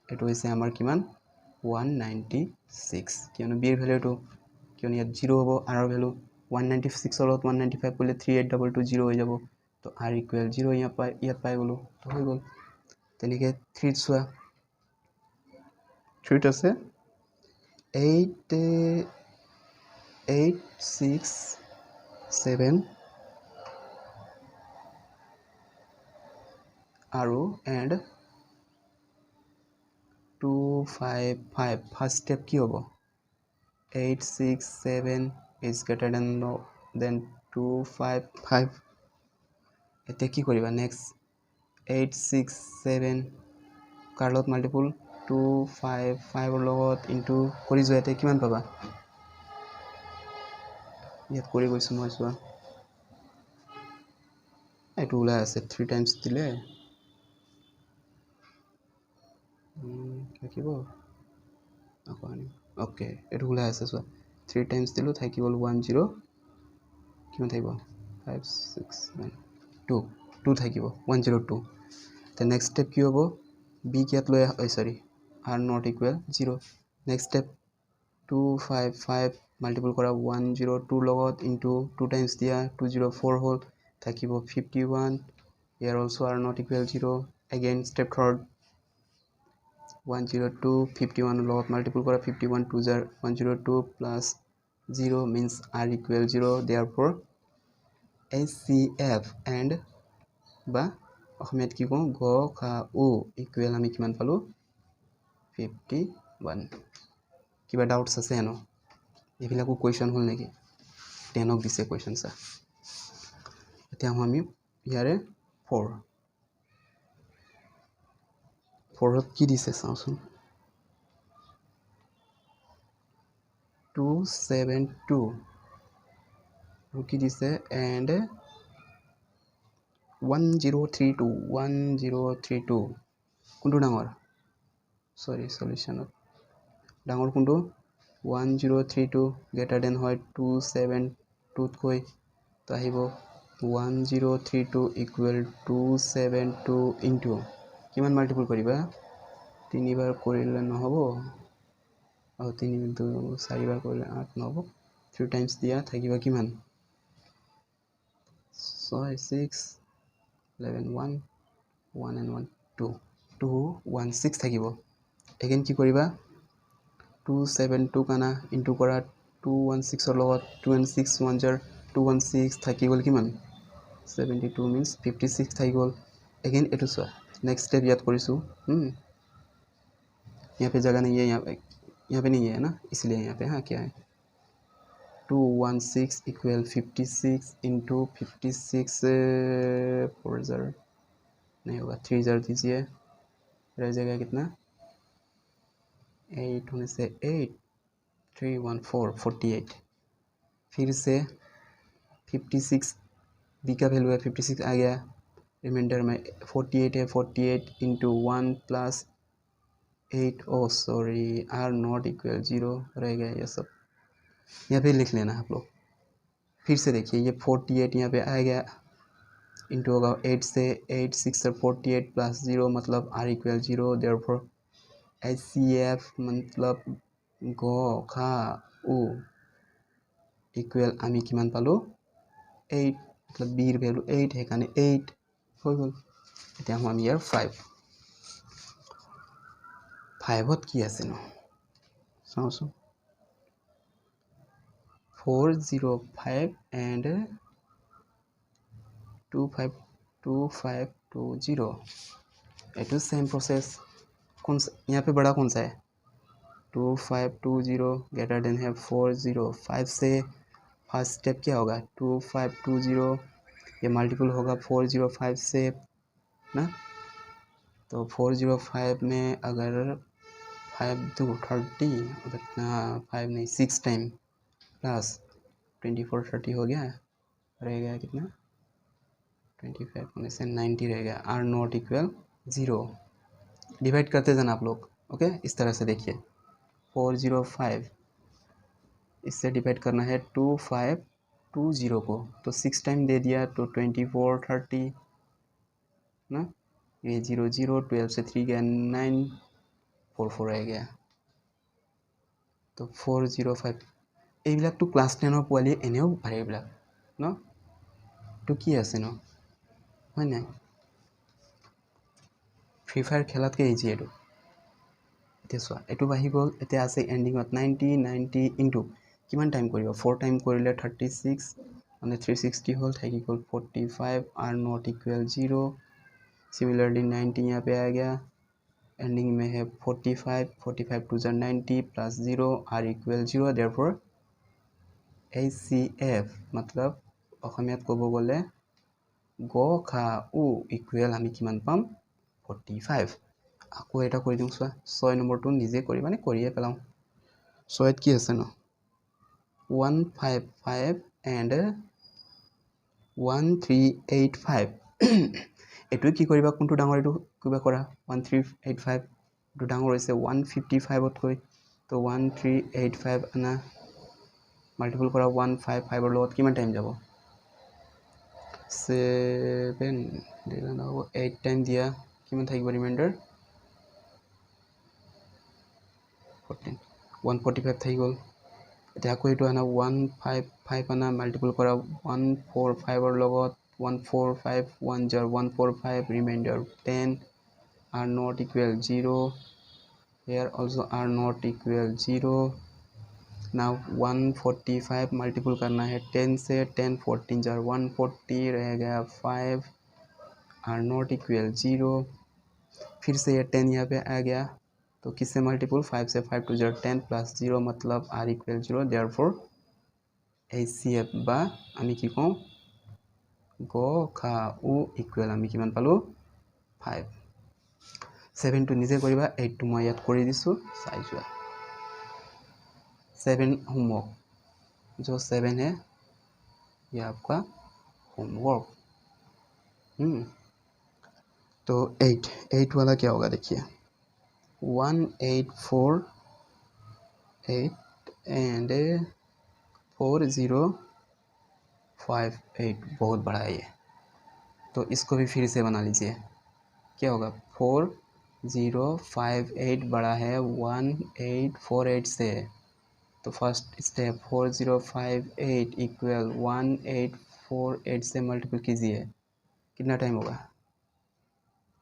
এইটো হৈছে আমাৰ কিমান 196, কিয়নো বিৰ ভ্যালুটো কিয়নো ইয়াত 0 হ'ব r ভ্যালু 196 লগত 195 কৰিলে 38220 হৈ যাব তো r ইকুৱেল 0 ইয়াত পাই গ'লো তো হৈ গ'ল তেনেকৈ 3 চোৱা 3 আছে 8 6 7 আৰু and 2 5 5 ফাৰ্ষ্ট ষ্টেপ কি হ'ব 8 6 7 is greater than 2 5 5 এতিয়া কি কৰিবা নেক্সট 8 6 7 কাৰ লগত মাল্টিপুল 2 5 5 লগত ইনটু কৰি যোৱা এতিয়া কিমান পাবা ইয়াত কৰি গৈছো মই চোৱা এইটো ওলাই আছে 3 টাইমছ দিলে থাকিব আকৌ আনিম ওকে এইটো ওলাই আছে চোৱা 3 টাইমছ দিলোঁ থাকি গ'ল 1 0 কিমান থাকিব 5 6 7 2 2 থাকিব 102 তে নেক্সট ষ্টেপ কি হ'ব বি ইয়াত লৈ সৰি r not equal 0 next step 2 5 5 multiple কৰা 102 লগত ইনটু 2 টাইমছ দিয়া 204 হ'ল থাকিব 51 here also r not equal 0 again step third 102 51 লগত মাল্টিপল কৰা 51 2 jar 102 plus 0 means r equal 0 therefore HCF and বা অসমীয়াত কি কওঁ গ খা উ ইকুৱেল আমি কিমান পালো 51 কিবা ডাউটছ আছে ন এইবিলাকো কুৱেশ্যন হ'ল নেকি 10ক দিছে কুৱেশ্যন চা এতিয়া আমি ইয়াৰে 4ত কি দিছে চাওঁচোন 272 আৰু কি দিছে and 1032 কোনটো ডাঙৰ সৰি সলিউশনত ডাঙৰ কোনটো 1032 গ্ৰেটাৰ দেন হয় 272 তকৈ তো আহিব 1032 ইকুৱেল 272 ইনটু কিমান মাল্টিপল কৰিবা 3 বাৰ কৰিলে নহ'ব আৰু 3 ইনটু 4 বাৰ কৰিলে 8 নহ'ব 3 টাইমছ দিয়া থাকিব কিমান 6 6 11 1 1 and 1 2 216 থাকিব এগেইন কি কৰিবা 272 কানা ইনটু কৰা 216 লগত 216 1 jar 216 থাকি গ'ল কিমান 72 means 56 থাকি গ'ল अगेन एटू चुआ नेक्स्ट स्टेप याद करिसु यहाँ पे जगह नहीं है यहाँ पे नहीं है ना इसलिए यहाँ पे हाँ क्या है 216 इक्वल 56 इंटू 56 4 जार नहीं होगा 3 जार दीजिए रह जाएगा कितना 8 होने से 8 3 1 4 48 फिर से 56 बी का वैल्यू है 56 आ गया रिमाइंडर में 48 है 48 into 1 plus 8 oh sorry R not equal 0 रह गया ये सब यहाँ पे लिख लेना आप लोग फिर से देखिए ये 48 यहाँ पे आ गया इंटू होगा 8 से 8 6 से 48 प्लस 0 मतलब आर इक्वल 0 देयरफॉर HCF मतलब ग खा उ इक्वल आमी किमान पालो 8 मतलब बीर वैल्यू 8 है कारण 8 हो गल এতিয়া আমি ইয়াৰ 5ত কি আছে ন চাওঁচোন 405 and 252520 एटू सेम प्रोसेस कौन यहाँ पे बड़ा कौन सा है 2520 ग्रेटर देन है 405 से फर्स्ट स्टेप क्या होगा 2520 ये मल्टीपल होगा 405 से ना तो 405 में अगर 5 2 30 इतना 5 नहीं 6 टाइम प्लस 24 30 हो गया रह गया कितना 25 होने से 90 रह गया आर नॉट इक्वल 0 डिवाइड करते जाना आप लोग ओके इस तरह से देखिए 405 इससे डिवाइड करना है 2520 को तो 6 टाइम दे दिया तो 24 30 ना ये 0 0 12 से 3 गया 9 4 4 रह गया तो 405 এইবিলাকতো ক্লাছ 10ৰ পোৱালি এনেও পাৰে এইবিলাক ন তো কি আছে ন হয় নাই ফ্ৰী ফায়াৰ খেলাতকৈ ইজি এইটো এতিয়া চোৱা এইটো বাঢ়ি গ'ল এতিয়া আছে এণ্ডিঙত 90 ইনটু কিমান টাইম কৰিব 4 টাইম কৰিলে 36 মানে 360 হ'ল থাকি गल 45 आर नॉट इक्वल 0 सिमिलरली 90 यहाँ पे आ गया एंडिंग में है 45 टू जर 90 plus 0 R equal 0 therefore HCF मतलब অসমীয়াত ক'ব গ'লে গ খা উ ইকুৱেল আমি কিমান পাম 45 আকৌ এটা কৰি দিওঁ চোৱা 6 নম্বৰটো নিজে কৰি মানে কৰিয়ে পেলাওঁ 6ত কি আছে ন 155 and 1385 এইটো কি কৰিবা কোনটো ডাঙৰ এইটো কিবা কৰা 1385 এইটো ডাঙৰ হৈছে 155 তকৈ তো 1385 আনা মাল্টিপল কৰা 155 ৰ লগত কিমান টাইম যাব 7 দিলা না 8 টাইম দিয়া কিমান থাকিব ৰিমাইন্ডাৰ 14 145 থাকি গ'ল এতিয়া আকৌ এইটো আনা 155 আনা মাল্টিপল কৰা 145 ৰ লগত 145 1 jar 145 remainder 10 are not equal 0 here also are not equal 0 now 145 multiple करना है 10 से 10 14 jar 140 रह गया 5 are not equal 0 फिर से ये 10 यहाँ पे आ गया तो किससे मल्टीपल 5 से 5 टू जार 10 प्लस 0 मतलब आर इक्वल 0 देयरफॉर HCF बा आमी की कौं ग खा उ इक्वल आमी किमान पालो 5 7 टू निजे करिबा 8 टू मैं याद करि दिसु चाइ जुआ 7 होमवर्क जो 7 है ये आपका होमवर्क तो 8 वाला क्या होगा देखिए 1848 एंड 4058 बहुत बड़ा है ये तो इसको भी फिर से बना लीजिए क्या होगा 4058 बड़ा है 1848 से तो फर्स्ट स्टेप 4058 इक्वल 1848 से मल्टीपल कीजिए कितना टाइम होगा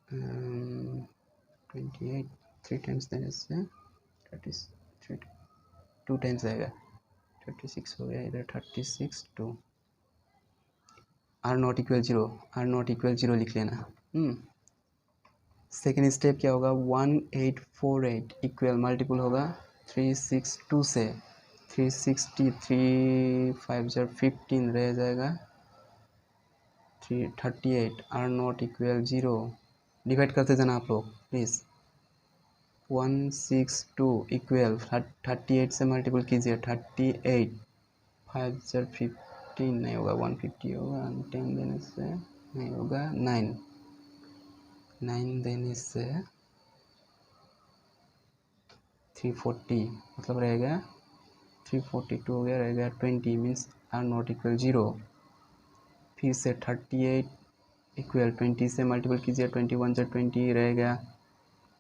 28 3 टाइम्स देने से 33 2 टाइम्स आएगा 36 हो गया इधर 36 2 आर नॉट इक्वल 0 लिख लेना सेकेंड स्टेप क्या होगा 1848 इक्वल मल्टीपल होगा 362 से 363 5 जार 15 रह जाएगा 338 आर नॉट इक्वल 0 डिवाइड करते जाना आप लोग प्लीज़ 162 इक्वल 38 से मल्टीपल कीजिए 38 5 जार 15 नहीं होगा 150 होगा 10 देने से नहीं होगा 9 देने से 340 मतलब रहेगा 342 हो गया रहेगा 20 मीन्स आर नॉट इक्वल 0 फिर से 38 इक्वल 20 से मल्टीपल कीजिए 21 से 20 रहेगा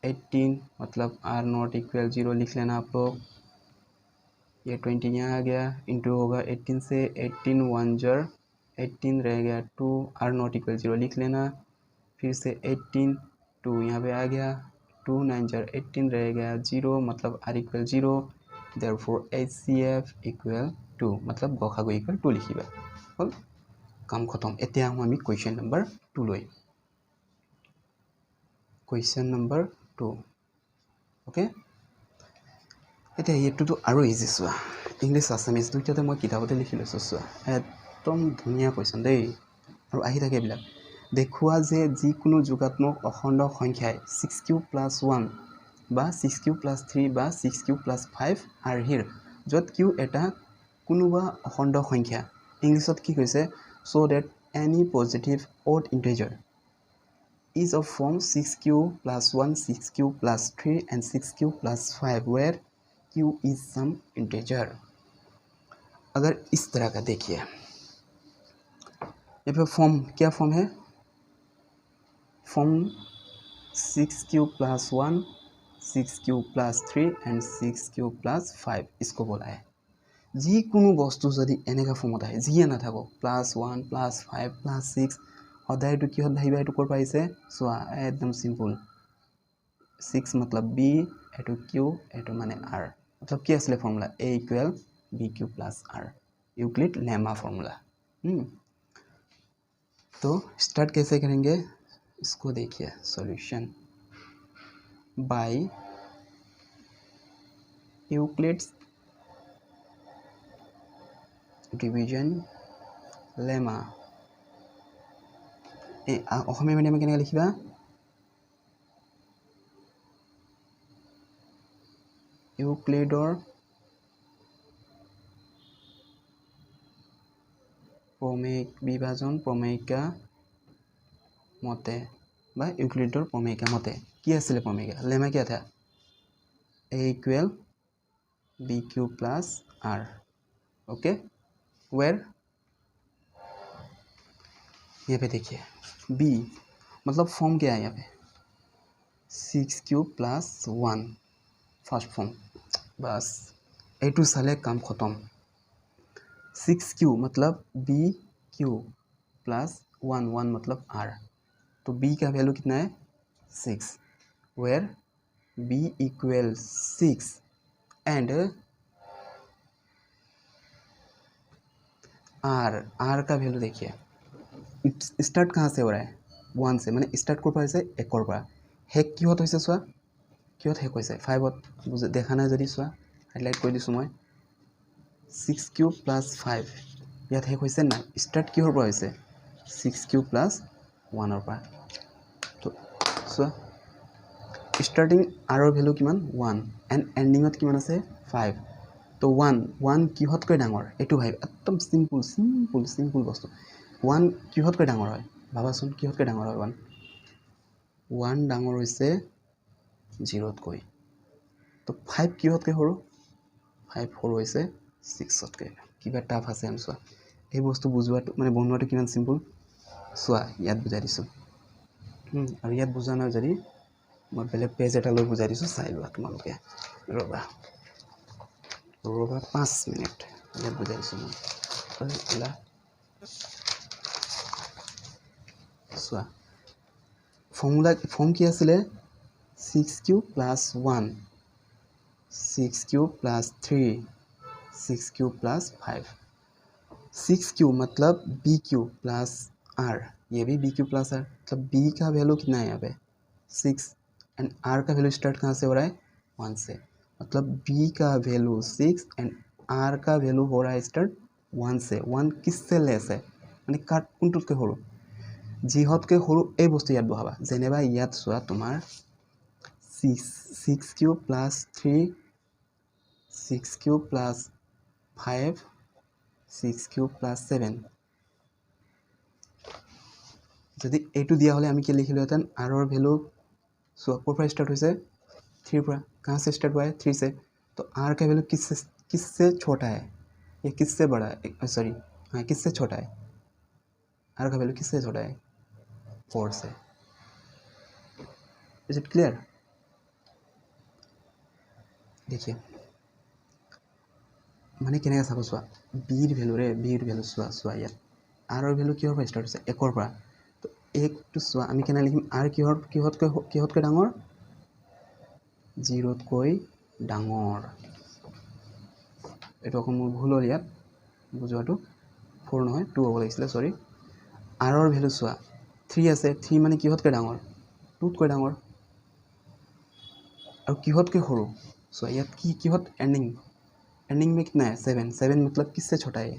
18 मतलब आर नॉट इक्वल 0 लिख लेना आप लोग ये 20 यहाँ आ गया इंटू होगा 18 से 18 1 जार 18 रह गया 2 आर नॉट इक्वल 0 लिख लेना फिर से 18 2 यहाँ पे आ गया 2 9 जार 18 रह गया 0 मतलब R equal 0 therefore HCF equal 2 मतलब गखागु इक्वल 2 लिखिबा हल काम खतम এতিয়া আহো আমি क्वेश्चन नंबर 2 লৈ क्वेश्चन नंबर 2 ओके এতিয়া এইটোতো আৰু ইজি চোৱা ইংলিছ আছামিজ দুইটাতে মই কিতাপতে লিখি লৈছোঁ চোৱা একদম ধুনীয়া কুৱেশ্যন দেই আৰু আহি থাকে এইবিলাক দেখুওৱা যে যিকোনো যোগাত্মক অখণ্ড সংখ্যাই 6q + 1 বা 6q + 3 বা 6q + 5 are here য'ত q এটা কোনোবা অখণ্ড সংখ্যা ইংলিছত কি কৈছে so that any positive odd integer is of form 6q + 1 6q + 3 and 6q + 5 where q is some integer अगर इस तरह का देखिए ये पे फॉर्म क्या फॉर्म है form 6q + 1 6q + 3 and 6q + 5 इसको बोला है যিকোনো বস্তু যদি এনেকা ফৰ্মত আহে যিয়ে নাথাকক +1 +5 +6 সদায় এইটো কিহত আহিবা এইটো ক'ৰ পাৰিছে চোৱা একদম চিম্পল 6 मतलब b এইটো q এইটো মানে r मतलब কি আছিলে ফৰ্মুলা a = bq + r Euclid lemma formula. तो स्टार्ट कैसे करेंगे इसको देखिए solution by Euclid's division lemma Asomiya মিডিয়ামে কেনেকৈ লিখিবা ইউক্লিডৰ বিভাজন প্ৰমেয়িকা মতে বা ইউক্লিডৰ প্ৰমেয়িকা মতে কি আছিলে প্ৰমেয়িকা লেমা क्या था a = bq + r okay where यहाँ पे देखिए b मतलब फॉर्म क्या है यहाँ पे 6q + 1 फर्स्ट फॉर्म बस ए टू साले काम खत्म 6q मतलब bq + 1 मतलब r तो b का वैल्यू कितना है 6 वेयर b = 6 एंड r का वैल्यू देखिए स्टार्ट कहाँ से हो रहा है 1 से मैंने स्टार्ट कर पाइसे 1 पर हेक किहत होइसे चुआ किहत हेक होइसे 5 बुझे देखा ना जदि चुआ हाइलाइट कर दिसु मैं 6q + 5 ইয়াত হেক হৈছে না স্টাर्ट কিহৰ পৰা হৈছে 6q + 1 পৰা তো চোৱা স্টাर्टिंग r ৰ ভ্যালু কিমান 1 এন্ড এন্ডিংত কিমান আছে 5 তো 1 কিহতকৈ ডাঙৰ এটো ভাই একদম সিম্পল বস্তু 1 কিহতকৈ ডাঙৰ হয় ভাবাচোন কিহতকৈ ডাঙৰ হয় 1 ডাঙৰ হৈছে 0 তকৈ তো 5 কিহতকৈ সৰু 5 সৰু হৈছে 6 তকৈ কিবা টাফ আছে আমি চোৱা এই বস্তু বুজোৱাটো মানে বনোৱাটো কিমান সিম্পল চোৱা ইয়াত বুজাই দিছো আৰু ইয়াত বুজা নাই যদি মই বেলেগ পেজ এটা লৈ বুজাই দিছো চাই লোৱা তোমালোকে ৰবা 5 মিনিট ইয়াত বুজাই দিছো মই এলা চোৱা ফৰ্ম কি আছিলে 6q + 1 6q + 3 6q + 5 6q मतलब bq + r ये भी bq + r मतलब b का वैल्यू कितना है यहाँ पे 6 एंड r का वैल्यू स्टार्ट कहाँ से हो रहा है 1 से मतलब b का वैल्यू 6 एंड r का वैल्यू हो रहा है स्टार्ट 1 से 1 किससे लेस है माने काट कोनटुतके हरु जिहतके हरु ए बस्तु याद बहाबा जेनेबा याद चुआ तुम्हार 6q + 3 6q + 5 6q + 7 যদি এটু দিয়া হলে আমি কি লিখিলো হেতেন r ৰ ভ্যালু सो ऊपर पर स्टार्ट हुई से 3 पर कहाँ से स्टार्ट हुआ है 3 से तो r का वैल्यू किससे छोटा है या किससे बड़ा है सॉरी हाँ किससे छोटा है r का वैल्यू किससे छोटा है 4 से इज इट क्लियर देखिए माने केने चाब चुआ b वैल्यू रे b वैल्यू चुआ यार r ৰ वैल्यू किहर पर स्टार्ट होइसे 1 पर तो 1 टू चुआ आमी केने लिखिम r किहतকৈ डाঙৰ 0 তকৈ ডাঙৰ এটো অকন মোৰ ভুল হ'ল ইয়াত বুজোৱাটো 4 নহয় 2 হ'ব লাগিছিলে সৰি r ৰ ভ্যালু চোৱা 3 আছে 3 মানে কিহতকৈ ডাঙৰ 2 তকৈ ডাঙৰ আৰু কিহতকৈ সৰু সো ইয়াত কিহত एंडिंग में कितना है 7 मतलब किससे छोटा है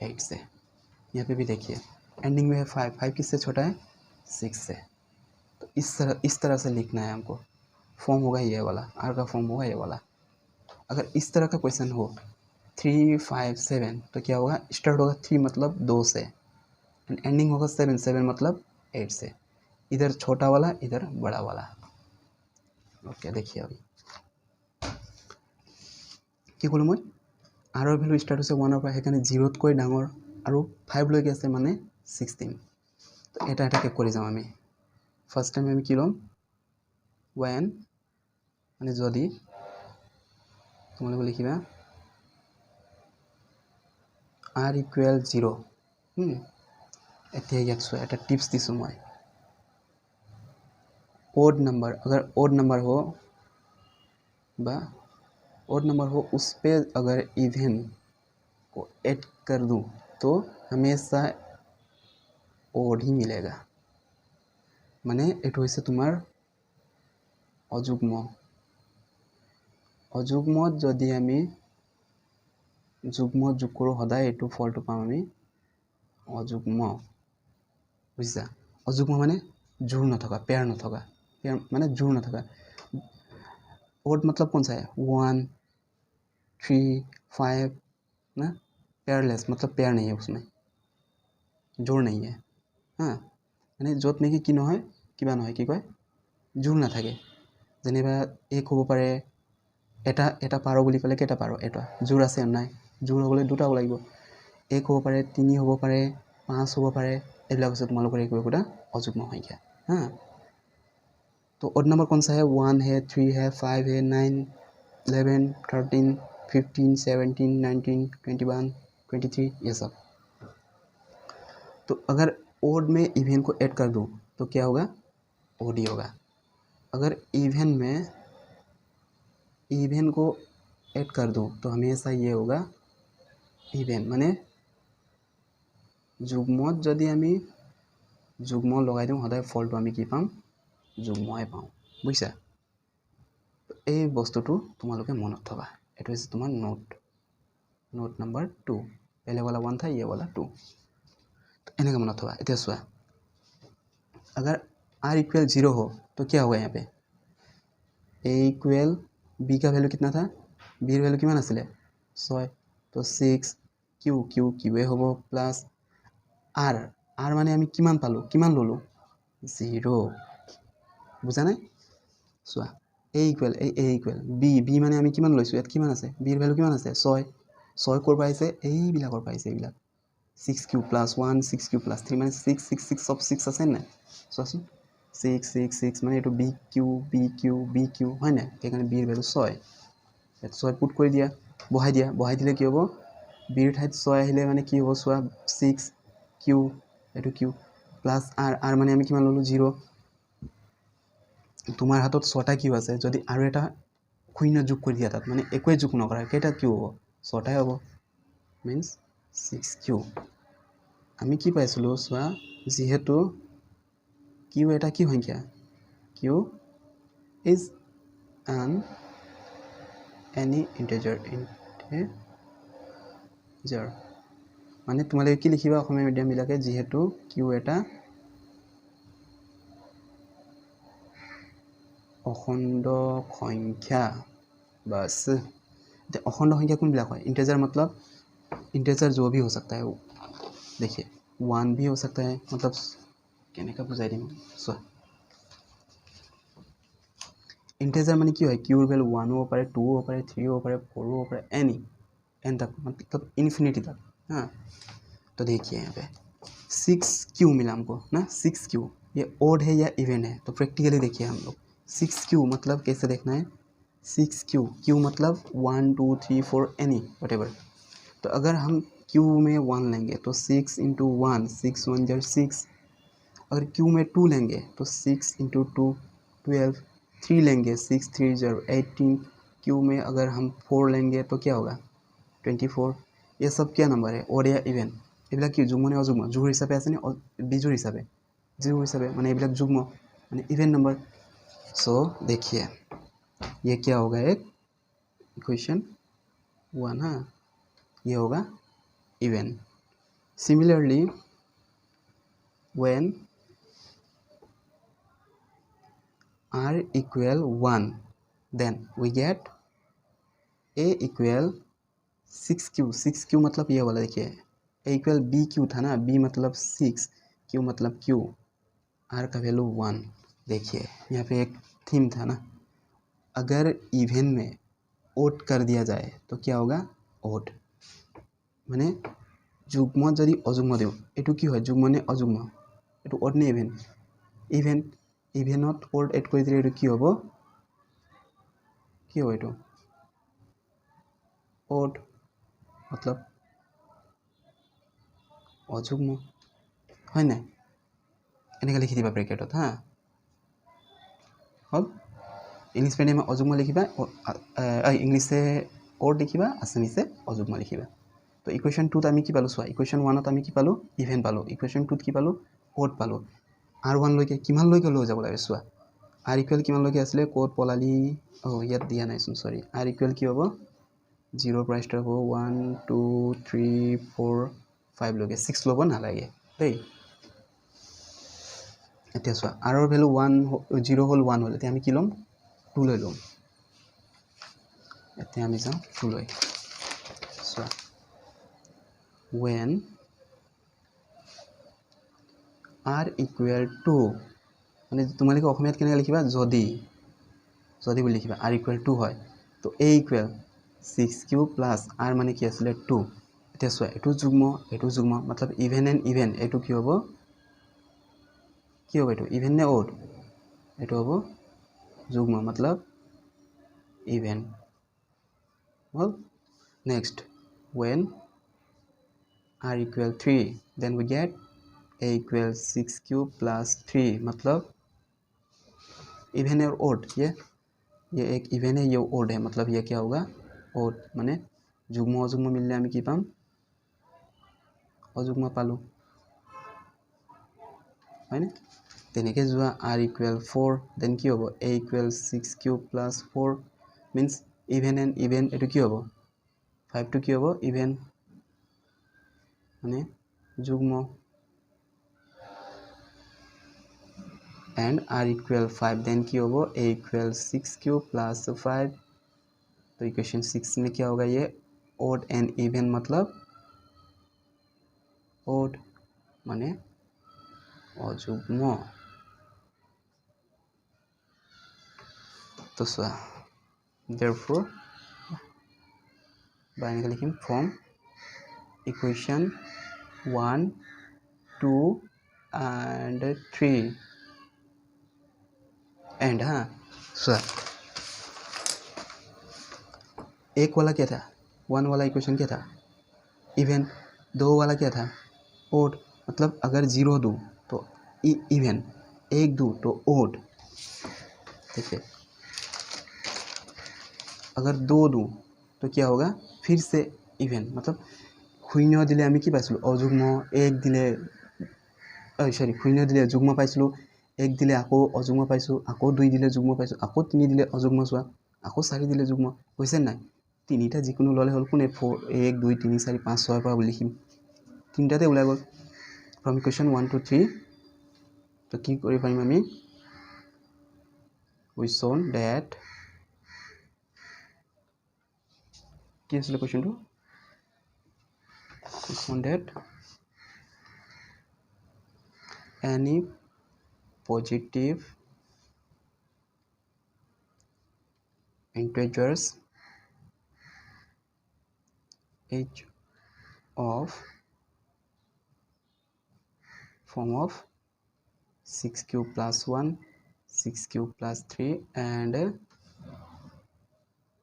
8 से यहाँ पे भी देखिए एंडिंग में है 5 किससे छोटा है 6 से तो इस तरह से लिखना है हमको फॉर्म होगा ये वाला r का फॉर्म होगा ये वाला अगर इस तरह का क्वेश्चन हो 3 5 7 तो क्या होगा स्टार्ट होगा 3 मतलब 2 से एंडिंग होगा 7 मतलब 8 से इधर छोटा वाला इधर बड़ा वाला ओके देखिए अभी কি কলো মই r ৰ ভ্যালু স্টাৰ্ট হৈছে 1 পৰা হেকানে 0 তকৈ ডাঙৰ আৰু 5 লৈকে আছে মানে 16 তো এটা এটাকে কৰি যাম আমি ফার্স্ট টাইম আমি কি লম when মানে যদি তোমালোকে লিখিবা r equal 0 এতিয়া ইয়াক চোৱা এটা টিপছ দিছোঁ মই odd नंबर अगर odd नंबर हो बा odd नंबर हो उस पे अगर इवन को ऐड कर दूं तो हमेशा odd ही मिलेगा माने एटो হৈছে তোমাৰ অযুগ্ম যদি আমি যুগ্ম যোগ কৰোঁ সদায় এটো ফলটো পাম আমি অযুগ্ম বুঝিছা অযুগ্ম মানে জোড় নথকা পেয়াৰ নথকা पेयर माने जोड़ ना था ओड मतलब कौन सा है 1 3 5 ना पेयरलेस मतलब पेयर नहीं है उसमें जोड़ नहीं है हाँ माने जोत नहीं कि নহয় কিবা নহয় কি কয় जोड़ ना থাকে যেনিবা এক হ'ব পাৰে এটা পাৰো বুলি ক'লে কেটা পাৰো এটা जोड़ আছে নাই जोड़ হ'লে দুটা হ'ব লাগিব এক হ'ব পাৰে 3 হ'ব পাৰে 5 হ'ব পাৰে এবিলাক আছে তোমালোকৰ একোটা অযুগ্ম সংখ্যা हाँ तो odd नंबर कौन सा है 1 है 3 है 5 है 9 11 13 15 17 19 21 23 ये सब तो अगर odd में इवन को ऐड कर दूं तो क्या होगा odd ही होगा अगर इवन में इवन को ऐड कर दूं तो हमेशा ये होगा इवन माने जुग्मत जदि आमी जुग्म लगाई दूं सदाय फलটো आमी কি পাম जुग्मই পাওঁ বুঝছা এই বস্তুটো তোমালোকে মনত থবা এটো হৈছে তোমাৰ নোট नंबर 2 पहले वाला 1 था ये वाला 2 तो एने का मत थोड़ा इतना सुआ अगर r इक्वल 0 हो तो क्या होगा यहाँ पे a इक्वल b का वैल्यू कितना था b का वैल्यू कितना आছিলে 6 तो 6 q ए होबो प्लस r माने আমি কিমান পালো কিমান ললো 0 বুঝা নাই সুয়া a इक्वल b माने আমি কিমান লৈছো ইয়াত কিমান আছে b এর ভ্যালু কিমান আছে 6 কোৰ পাইছে এই বিলাকৰ পাইছে এইবিলাক 6q plus 1 6q plus 3 माने 6 सब 6 আছে না সোয়াসুন 6 माने এটো bq হয় না এখানে b এর ভ্যালু 6 এত 6 পুট কৰি দিয়া বহাই দিলে কি হ'ব b এর ঠাইত 6 আহিলে মানে কি হ'ব সোয়া 6q এটো q প্লাস r মানে আমি কিমান ললো 0 তোমাৰ হাতত 6টা কিউ আছে যদি আৰু এটা শূন্য যোগ কৰি দিয়া তাত মানে একোই যোগ নকৰা কেটা কিউ হ'ব 6টাই হ'ব means 6q আমি কি পাইছিলো সোয়া যেহেতু কিউ এটা কি সংখ্যা Q is an any integer মানে তোমালোকে কি লিখিবা অসমীয়া মিডিয়াম বিলাকে যেহেতু কিউ এটা अखंड संख्या बस अखंड संख्या कौन बिलाक है इंटीजर मतलब इंटीजर जो भी हो सकता है वो देखिए 1 भी हो सकता है मतलब कहने का बुझाई दी सो इंटीजर माने की है क्यू वैल्यू 1 हो पारे 2 हो पारे 3 हो पारे 4 हो पारे एनी एन तक मतलब इन्फिनिटी तक हाँ तो देखिए यहाँ पे 6q मिला हमको ना 6q ये ओड है या इवन है तो प्रैक्टिकली देखिए हम लोग 6q मतलब कैसे देखना है 6q मतलब 1 2 3 4 एनी व्हाटएवर तो अगर हम q में 1 लेंगे तो 6 into 1 6 1 जार 6 अगर q में 2 लेंगे तो 6 into 2 12 3 लेंगे 6 3 जार 18 q में अगर हम 4 लेंगे तो क्या होगा 24 ये सब क्या नंबर है ओड या इवन এইবিলাক কি যুগ্ম নে অযুগ্ম যোগ হিচাপে আছে নে বিজোড় হিচাপে মানে এইবিলাক যুগ্ম মানে इवन नंबर सो देखिए ये क्या होगा एक इक्वेशन 1 हाँ ये होगा even similarly when r equal 1 then we get a equal 6q मतलब ये वाला देखिए a equal bq था ना b मतलब 6 q मतलब q r का वैल्यू 1 देखिए यहाँ पे एक थीम था ना अगर इवन में ओड कर दिया जाए तो क्या होगा ओड माने जुग्म जदि अजुग्म दिउ एटू की হয় जुग्म ने अजुग्म एटू ओड ने इवेनत ओड एड কৰি দিলে এটু কি হ'ব एटू ओड मतलब অযুগ্ম হয় নাই এনেকৈ লিখি দিবা ব্ৰেকেটত হা হ'ল ইংলিছ মিডিয়ামে অযুগ্ম লিখিবা ইংলিছে অ'ড লিখিবা আছামিছে অযুগ্ম লিখিবা তো ইকুৱেশ্যন 2ত আমি কি পালোঁ চোৱা ইকুৱেশ্যন 1ত আমি কি পালোঁ ইভেন পালোঁ ইকুৱেশ্যন 2ত কি পালোঁ অ'ড পালোঁ R1 লৈকে কিমানলৈকে লৈ যাব লাগে চোৱা R ইকুৱেল কিমানলৈকে আছিলে ক'ত পলালি ইয়াত দিয়া নাইচোন সৰি R ইকুৱেল কি হ'ব 0 পৰা ষ্টাৰ্ট হ'ব 1 2 3 4 5 লৈকে 6 ল'ব নালাগে দেই এতিয়া চোৱা R ৰ ভ্যালু 1 0 হ'ল 1 হ'ল এতিয়া আমি কি ল'ম 2 লৈ ল'ম এতিয়া আমি যাওঁ 2 লৈ চোৱা when R equal to মানে তোমালোকে অসমীয়াত কেনেকৈ লিখিবা যদি বুলি লিখিবা R equal to হয় তো A equal 6 cube plus R মানে কি আছিলে 2 এতিয়া চোৱা এইটো যুগ্ম মতলব ইভেন এণ্ড ইভেন এইটো কি হ'ব এইটো ইভেন নে অড এইটো হ'ব যুগ্ম মতলব ইভেন হ'ল next when R equal 3 then we get A equal 6 cube plus 3 मतलब इवन है और ओड ये एक इवन है ये ओड है मतलब ये क्या होगा ओड माने जुग्म अजुग्म मिलने आमी की पाम अजुग्म पालो है ना तेनेके जुआ R equal 4 then কি হ'ব A equal 6 cube plus 4 means even and even এটো কি হ'ব 5 to কি হ'ব even মানে যুগ্ম and R equal 5 then কি होगा A equal 6 cube plus 5 तो इक्वेशन 6 में क्या होगा ये odd and even मतलब odd माने अजुग्म तो सो therefore बाय निकाल लिखिम from equation 1 2 and 3 एंड हाँ सर एक वाला क्या था 1 वाला इक्वेशन क्या था इवन 2 वाला क्या था ओड मतलब अगर 0 दूँ तो इवन 1 दूँ तो ओड देखिए अगर 2 दूँ तो क्या होगा फिर से इवन मतलब शून्य दिले आमी कि पाइছিলোঁ अजुग्म 1 दिले सॉरी शून्य दिले जुग्म पाइছিলোঁ 1 दिले आको अजुग्म पाइছোঁ आको 2 दिले जुग्म पाइছোঁ आको 3 दिले अजुग्म चोৱা आको 4 दिले जुग्म হৈছে নাই তিনিটা যিকোনো ললে হল কোনে 1 2 3 4 5 6 পৰা লিখিম তিনিটাতে ওলাই গল from equation 1 to 3 তো কি কৰি পাৰিম আমি we shown that কি আছিল কোৱেশ্চনটো we shown that any positive integers each of form of 6 cube plus 1 6 cube plus 3 and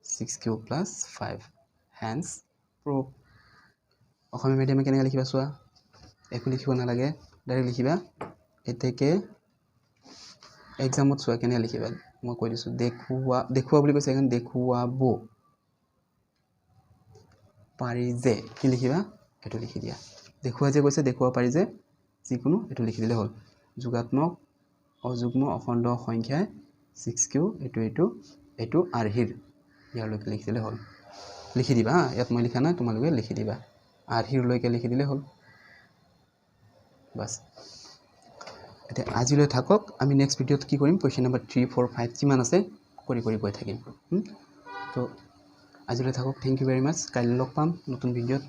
6 cube plus 5 hence proof অসমীয়া মিডিয়ামে কেনেকৈ লিখিবা চোৱা একো লিখিব নালাগে ডাইৰেক্ট লিখিবা এতেকে এক্সামত চোৱা কেনেকৈ লিখিবা মই কৈ দিছোঁ দেখুৱা বুলি কৈছে এখন দেখুৱাব পাৰি যে কি লিখিবা এটো লিখি দিয়া দেখুৱা যে কৈছে দেখুৱা পাৰি যে যিকোনো এটো লিখি দিলে হ'ল যোগাত্মক অযুগ্ম অখণ্ড সংখ্যায় 6q এটো আৰহিৰ ইয়ালৈকে লিখি দিলে হ'ল লিখি দিবা ইয়াত মই লিখা নাই তোমালোকে লিখি দিবা আৰহিৰলৈকে লিখি দিলে হ'ল বাস এতিয়া আজিলৈ থাকক আমি নেক্সট ভিডিওত কি কৰিম কোৱেশ্চন নম্বৰ 3 4 5 যিমান আছে কৰি গৈ থাকিম তো আজিলৈ থাকক থ্যাংক ইউ ভেৰি মাচ কাইলৈ লগ পাম নতুন ভিডিওত